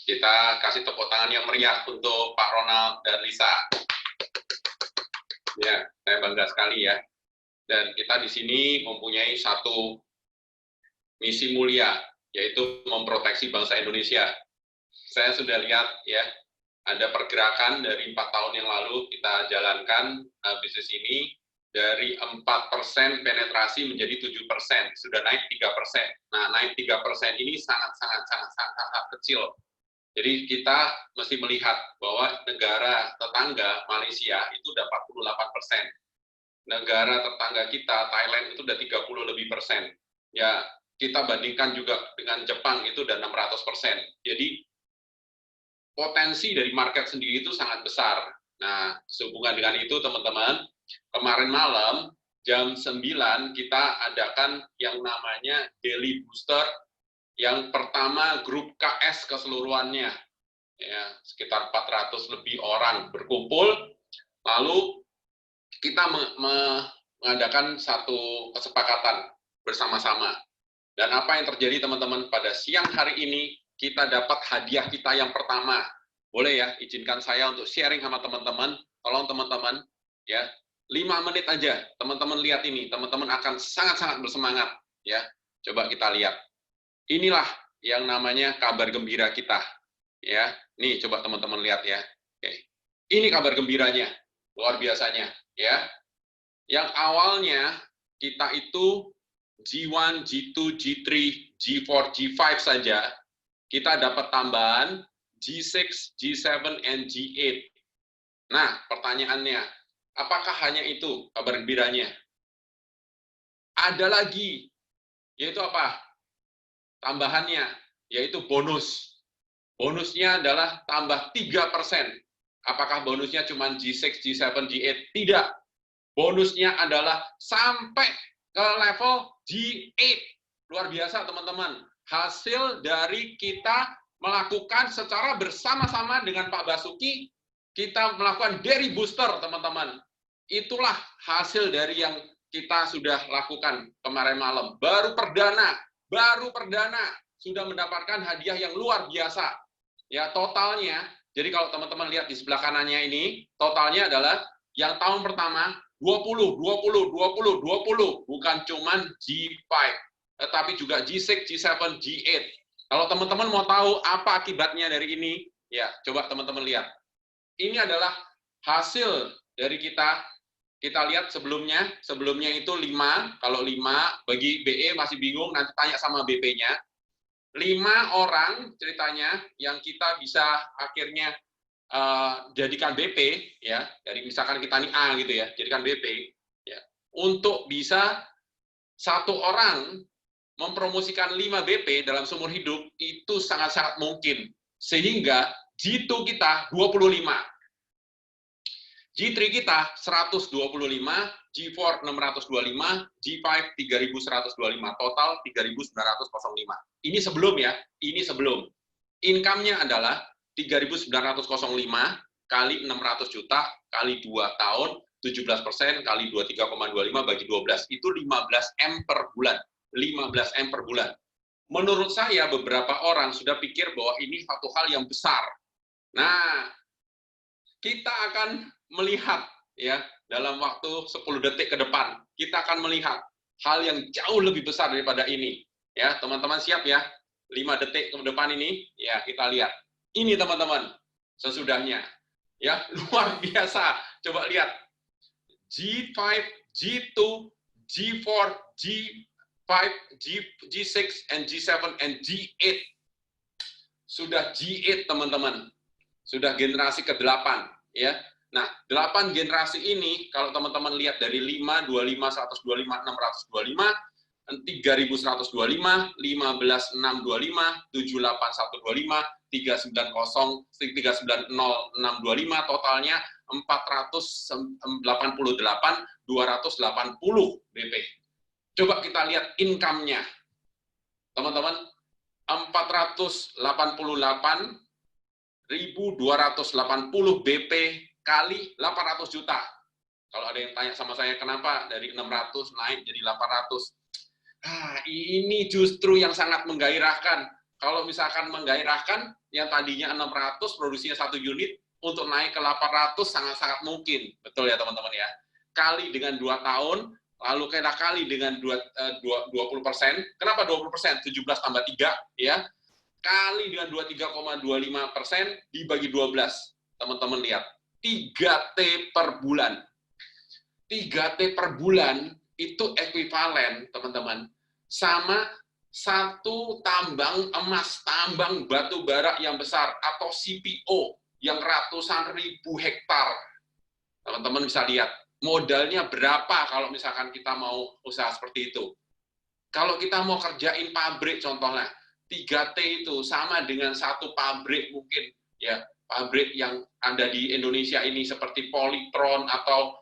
kita kasih tepuk tangan yang meriah untuk Pak Ronald dan Lisa. Ya, saya bangga sekali ya. Dan kita di sini mempunyai satu misi mulia, yaitu memproteksi bangsa Indonesia. Saya sudah lihat ya, ada pergerakan dari 4 tahun yang lalu kita jalankan bisnis ini, dari 4% penetrasi menjadi 7%, sudah naik 3%. Nah, naik 3% ini sangat kecil. Jadi kita mesti melihat bahwa negara tetangga Malaysia itu udah 48%. Negara tetangga kita, Thailand, itu udah 30 lebih persen. Ya, kita bandingkan juga dengan Jepang itu udah 600%. Jadi potensi dari market sendiri itu sangat besar. Nah, sehubungan dengan itu teman-teman, kemarin malam jam 9 kita adakan yang namanya Daily Booster, yang pertama grup KS keseluruhannya, ya, sekitar 400 lebih orang berkumpul, lalu kita mengadakan satu kesepakatan bersama-sama. Dan apa yang terjadi teman-teman, pada siang hari ini kita dapat hadiah kita yang pertama. Boleh ya, izinkan saya untuk sharing sama teman-teman, tolong teman-teman, ya, 5 menit aja, teman-teman lihat ini, teman-teman akan sangat-sangat bersemangat, ya. Coba kita lihat. Inilah yang namanya kabar gembira kita, ya. Nih, coba teman-teman lihat ya. Oke. Ini kabar gembiranya, luar biasanya, ya. Yang awalnya kita itu G1, G2, G3, G4, G5 saja, kita dapat tambahan G6, G7, and G8. Nah, pertanyaannya, apakah hanya itu kabar gembiranya? Ada lagi, yaitu apa? Tambahannya, yaitu bonus. Bonusnya adalah tambah 3%. Apakah bonusnya cuma G6, G7, G8? Tidak. Bonusnya adalah sampai ke level G8. Luar biasa, teman-teman. Hasil dari kita melakukan secara bersama-sama dengan Pak Basuki, kita melakukan Daily Booster, teman-teman. Itulah hasil dari yang kita sudah lakukan kemarin malam. Baru perdana sudah mendapatkan hadiah yang luar biasa. Ya, totalnya, jadi kalau teman-teman lihat di sebelah kanannya ini, totalnya adalah yang tahun pertama 20, bukan cuman G5, tetapi juga G6, G7, G8. Kalau teman-teman mau tahu apa akibatnya dari ini, ya coba teman-teman lihat. Ini adalah hasil dari kita lihat sebelumnya itu 5, kalau 5, bagi BE masih bingung, nanti tanya sama BP-nya. 5 orang ceritanya yang kita bisa akhirnya jadikan BP, ya, dari misalkan kita nih A gitu ya, jadikan BP, ya, untuk bisa 1 orang mempromosikan 5 BP dalam seumur hidup, itu sangat-sangat mungkin. Sehingga G2 kita 25, G3 kita 125, G4 625, G5 3125, total 3905. Ini sebelum ya, ini sebelum. Income-nya adalah 3905 kali 600 juta kali 2 tahun, 17% kali 23,25 bagi 12, itu 15 M per bulan. 15 M per bulan. Menurut saya beberapa orang sudah pikir bahwa ini satu hal yang besar. Nah, kita akan melihat ya dalam waktu 10 detik ke depan, kita akan melihat hal yang jauh lebih besar daripada ini. Ya, teman-teman siap ya? 5 detik ke depan ini, ya kita lihat. Ini teman-teman, sesudahnya. Ya, luar biasa. Coba lihat. G5, G2, G4, G5, G6, and G7, and G8. Sudah G8, teman-teman. Sudah generasi ke-8. Ya. Nah, 8 generasi ini, kalau teman-teman lihat dari 5, 25, 125, 625, 3125, 15, 625, 78, 125, 390.625, totalnya 488.280 BP. Coba kita lihat income-nya. Teman-teman, 488.280 BP kali 800 juta. Kalau ada yang tanya sama saya, kenapa dari 600 naik jadi 800? Ini justru yang sangat menggairahkan. Kalau misalkan menggairahkan, yang tadinya 600, produksinya 1 unit, untuk naik ke 800 sangat-sangat mungkin. Betul ya teman-teman ya? Kali dengan 2 tahun, lalu kita kali dengan 20%. Kenapa 20%? 17 tambah 3, ya. Kali dengan 23,25% dibagi 12. Teman-teman lihat, 3T per bulan. 3T per bulan itu ekuivalen, teman-teman, sama 1 tambang emas, tambang batu bara yang besar, atau CPO, yang ratusan ribu hektar. Teman-teman bisa lihat, modalnya berapa kalau misalkan kita mau usaha seperti itu. Kalau kita mau kerjain pabrik, contohnya, 3T itu sama dengan 1 pabrik mungkin, ya, pabrik yang ada di Indonesia ini, seperti Polytron, atau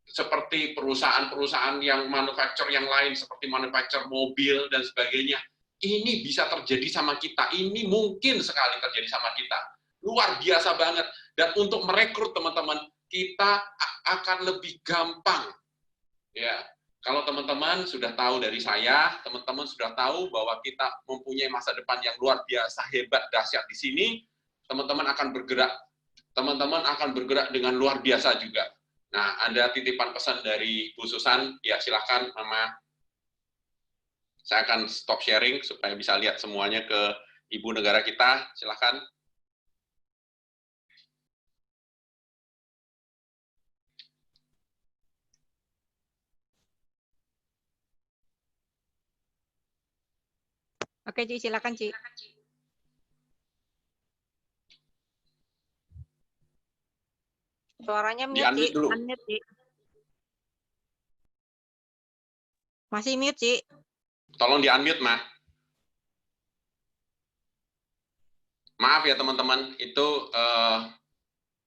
seperti perusahaan-perusahaan yang manufacture yang lain, seperti manufacture mobil dan sebagainya. Ini bisa terjadi sama kita. Ini mungkin sekali terjadi sama kita. Luar biasa banget. Dan untuk merekrut teman-teman, kita akan lebih gampang. Ya, kalau teman-teman sudah tahu dari saya, teman-teman sudah tahu bahwa kita mempunyai masa depan yang luar biasa, hebat, dahsyat di sini, teman-teman akan bergerak. Teman-teman akan bergerak dengan luar biasa juga. Nah, ada titipan pesan dari Bu Susan, ya silakan Mama. Saya akan stop sharing supaya bisa lihat semuanya ke Ibu Negara kita, silakan. Oke, Ci, silakan, Ci. Suaranya mute, Ci. Di-unmute dulu. Unmute, Ci. Masih mute, Ci. Tolong di-unmute, Ma. Maaf ya teman-teman, itu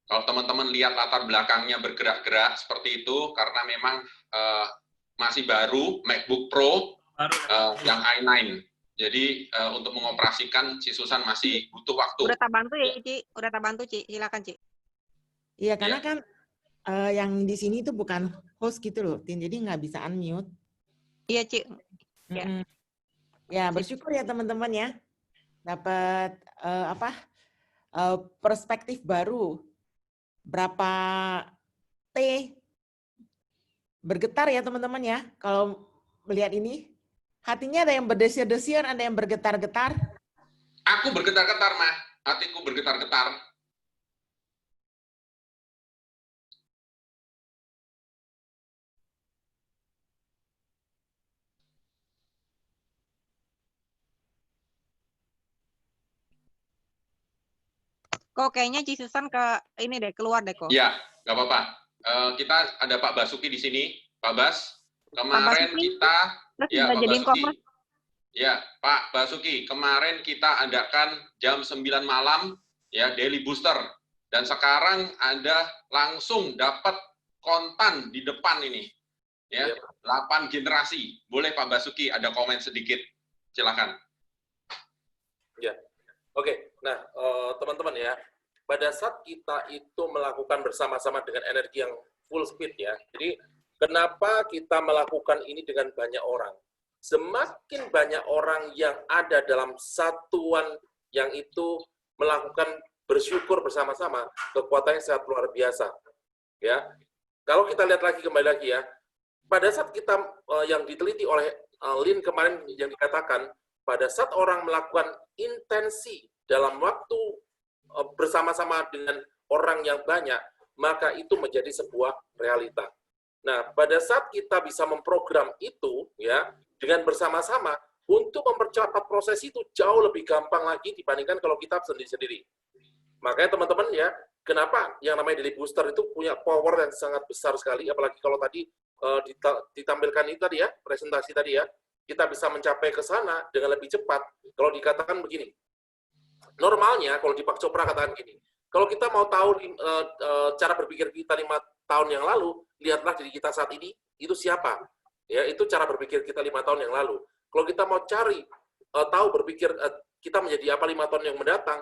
kalau teman-teman lihat latar belakangnya bergerak-gerak seperti itu, karena memang masih baru, MacBook Pro yang i9. Jadi untuk mengoperasikan si Susan masih butuh waktu. Udah tak bantu ya, Ci? Udah tak bantu, Ci. Silakan, Ci. Iya, karena kan yang di sini itu bukan host gitu loh, Tin. Jadi nggak bisa unmute. Iya, Ci. Ya. Ya, bersyukur ya teman-teman ya. Dapat perspektif baru. Berapa T bergetar ya teman-teman ya. Kalau melihat ini, hatinya ada yang berdesir-desir, ada yang bergetar-getar. Aku bergetar-getar, Ma. Hatiku bergetar-getar. Kok kayaknya Ci Susan ke ini deh, keluar deh kok. Ya, nggak apa-apa. Kita ada Pak Basuki di sini. Pak Bas, kemarin kita... Ya, Pak Basuki. Ya, Pak Basuki, kemarin kita adakan jam 9 malam, ya, Daily Booster. Dan sekarang ada langsung dapat kontan di depan ini. Ya, 8 generasi. Boleh Pak Basuki ada komen sedikit? Silakan. Ya, oke. Nah, teman-teman ya, pada saat kita itu melakukan bersama-sama dengan energi yang full speed ya, jadi kenapa kita melakukan ini dengan banyak orang? Semakin banyak orang yang ada dalam satuan yang itu melakukan bersyukur bersama-sama, kekuatannya sangat luar biasa. Ya, kalau kita lihat lagi kembali lagi ya, pada saat kita yang diteliti oleh Lin kemarin yang dikatakan, pada saat orang melakukan intensi dalam waktu bersama-sama dengan orang yang banyak, maka itu menjadi sebuah realita. Nah, pada saat kita bisa memprogram itu, ya, dengan bersama-sama, untuk mempercepat proses itu jauh lebih gampang lagi dibandingkan kalau kita sendiri-sendiri. Makanya teman-teman ya, kenapa yang namanya Daily Booster itu punya power yang sangat besar sekali, apalagi kalau tadi ditampilkan itu tadi ya, presentasi tadi ya, kita bisa mencapai ke sana dengan lebih cepat. Kalau dikatakan begini, Normalnya kalau di Pak Chopra katakan gini, kalau kita mau tahu cara berpikir kita 5 tahun yang lalu, lihatlah diri kita saat ini, itu siapa? Ya, itu cara berpikir kita 5 tahun yang lalu. Kalau kita mau cari tahu berpikir kita menjadi apa 5 tahun yang mendatang,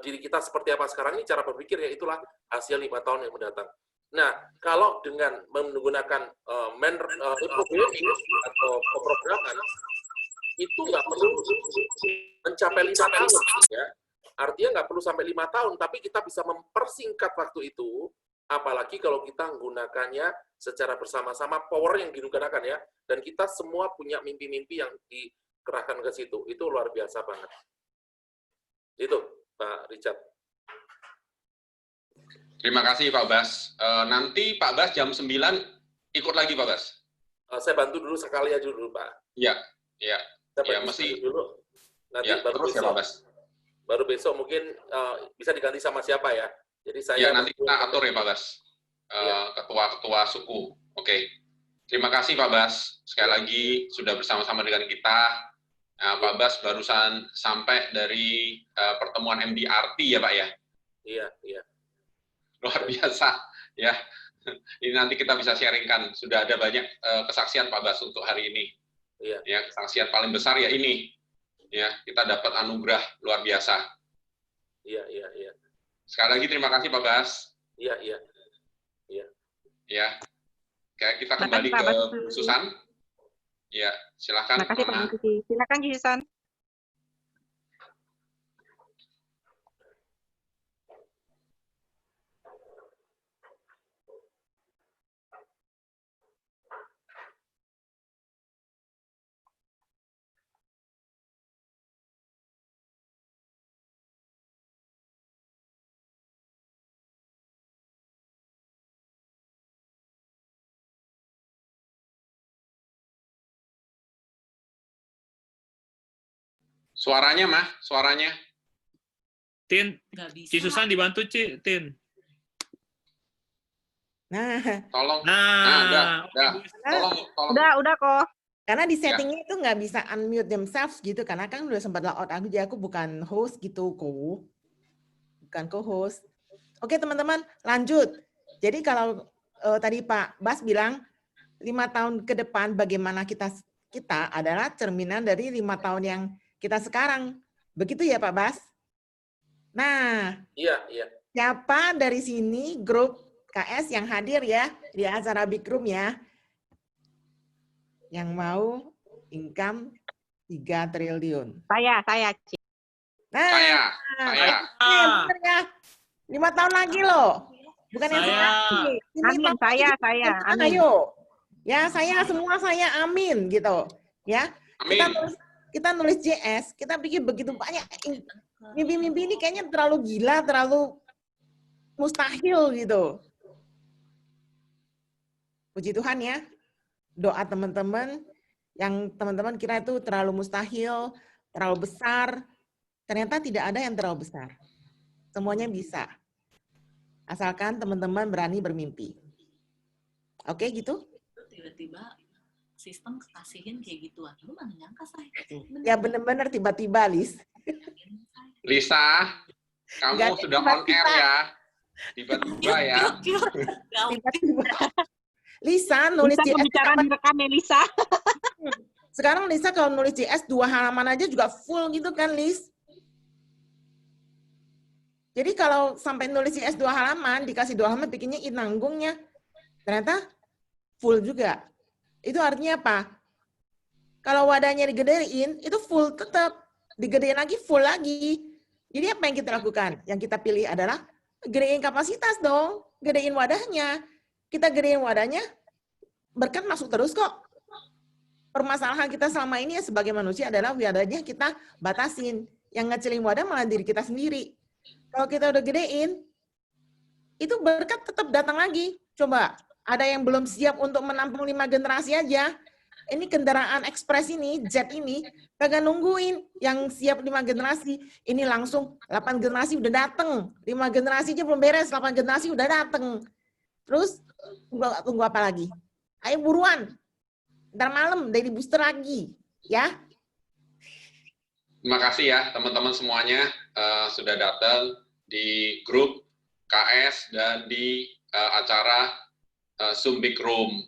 diri kita seperti apa sekarang ini, cara berpikir ya itulah hasil 5 tahun yang mendatang. Nah, kalau dengan menggunakan reprogramming atau pemrograman, itu nggak perlu mencapai 5 tahun, ya. Artinya nggak perlu sampai 5 tahun, tapi kita bisa mempersingkat waktu itu, apalagi kalau kita menggunakannya secara bersama-sama, power yang digunakan ya, dan kita semua punya mimpi-mimpi yang dikerahkan ke situ, itu luar biasa banget. Itu, Pak Richard. Terima kasih Pak Bas. Nanti Pak Bas jam 9 ikut lagi Pak Bas. Saya bantu dulu sekali aja dulu Pak. Iya, iya. Saya Ya, bantu mesti dulu. Nanti ya, baru terus ya besok, Pak Bas. baru besok mungkin bisa diganti sama siapa ya. Jadi saya Ya, nanti kita atur ya Pak Bas. Ketua-ketua suku. Oke. Terima kasih Pak Bas. Sekali lagi sudah bersama-sama dengan kita. Pak Bas barusan sampai dari pertemuan MDRT ya Pak ya. Iya, iya. Luar biasa ya. Ini nanti kita bisa sharingkan. Sudah ada banyak kesaksian Pak Bas untuk hari ini. Iya. Ya, kesaksian paling besar ya ini. Ya, kita dapat anugerah luar biasa. Iya, iya, iya. Sekali lagi terima kasih Pak Bas. Iya, iya. Iya. Ya. Oke, kita Terima kembali kasih, ke Pak Bas. Susan. Ya, silakan. Terima kasih Pak Mama. Susi. Silakan Susan. Suaranya, Mah, suaranya. Tin, Nggak bisa. Ci Susan dibantu, Ci, Tin. Nah, Tolong. Nah, udah. Tolong. Udah kok. karena di settingnya itu nggak bisa unmute themselves gitu, karena kan udah sempat log out aku, jadi aku bukan host gitu, bukan co-host. Oke teman-teman, lanjut. Jadi kalau tadi Pak Bas bilang 5 tahun ke depan bagaimana kita adalah cerminan dari 5 tahun yang kita sekarang. Begitu ya Pak Bas? Nah, Iya, iya. siapa dari sini grup KS yang hadir ya di acara Big Room ya? Yang mau income 3 triliun. Saya, Ci. Nah, Saya. bener ya. 5 tahun lagi loh. Bukan yang Saya. sekali. Ini Amin, tahun saya, lagi. amin. Ayo. Ya, saya semua saya amin gitu. Ya. Amin. Kita nulis JS, kita pikir begitu banyak mimpi-mimpi ini kayaknya terlalu gila, terlalu mustahil gitu. Puji Tuhan ya. Doa teman-teman yang teman-teman kira itu terlalu mustahil, terlalu besar, ternyata tidak ada yang terlalu besar. Semuanya bisa. Asalkan teman-teman berani bermimpi. Oke gitu? Tiba-tiba sistem kekasihin kayak gituan. Lu mana nyangka, Say? Ya benar-benar tiba-tiba, Lis. Lisa, kamu Nggak sudah on air tiba-tiba. ya. Tiba-tiba ya. Tiba-tiba. Lisa nulis Lisa JS. pembicaraan direkam ya, Lisa. Sekarang Lisa kalau nulis JS 2 halaman aja juga full gitu kan, Lis? Jadi kalau sampai nulis JS 2 halaman, dikasih 2 halaman bikinnya inanggungnya. Ternyata full juga. Itu artinya apa? Kalau wadahnya digedein, itu full tetap. Digedein lagi, full lagi. Jadi apa yang kita lakukan? Yang kita pilih adalah gedein kapasitas dong. Gedein wadahnya. Kita gedein wadahnya, berkat masuk terus kok. Permasalahan kita selama ini sebagai manusia adalah wadahnya kita batasin. Yang ngecilin wadah malah diri kita sendiri. Kalau kita udah gedein, itu berkat tetap datang lagi. Coba, ada yang belum siap untuk menampung 5 generasi aja. Ini kendaraan ekspres ini, jet ini, kagak nungguin yang siap 5 generasi. Ini langsung 8 generasi udah dateng. 5 generasi aja belum beres, 8 generasi udah dateng. Terus, tunggu apa lagi? Ayo buruan. Ntar malam, dari booster lagi. Ya. Terima kasih ya teman-teman semuanya sudah datang di grup KS dan di acara Zoom Big Room.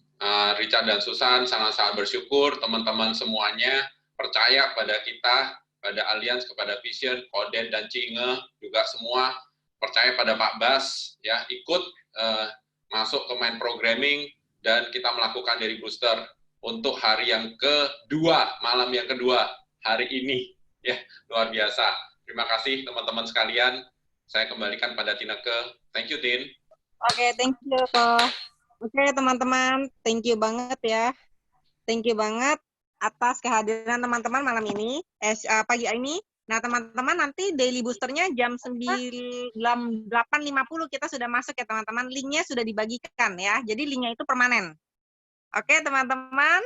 Richard dan Susan sangat-sangat bersyukur teman-teman semuanya percaya pada kita, pada Allianz, kepada Vision, Koden dan Cinge, juga semua percaya pada Pak Bas, ya ikut masuk ke main programming dan kita melakukan dari booster untuk hari yang kedua, malam yang kedua hari ini, ya luar biasa. Terima kasih teman-teman sekalian. Saya kembalikan pada Tineke. Thank you, Tin. Oke, thank you, Ko. Oke, teman-teman, thank you banget ya. Thank you banget atas kehadiran teman-teman malam ini, pagi ini. Nah, teman-teman nanti daily boosternya jam 8.50 kita sudah masuk ya, teman-teman. Linknya sudah dibagikan ya, jadi linknya itu permanen. Oke, teman-teman.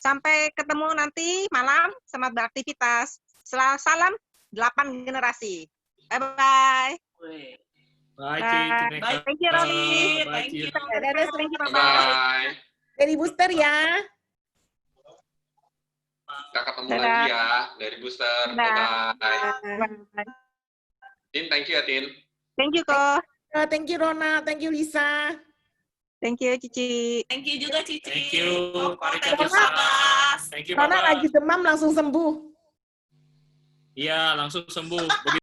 Sampai ketemu nanti malam, selamat beraktivitas. Salam 8 generasi. Bye-bye. Bye, Bye. Tineke. Bye. Thank you, Romi. Bye, Thank Ci. you. Dadah, Thank you, Bye. Bye. Dari booster ya. Kita ketemu Dadah. lagi ya dari booster. Dadah. Bye-bye. Tin, thank you ya, Tin. Thank you, Ko. Thank you Rona, thank you Lisa. Thank you, Cici. Thank you juga Cici. Thank you, Koko, Pak thank you, Richard. Pak Bas. Thank you, Rona Bapak. lagi demam langsung sembuh. Iya, langsung sembuh.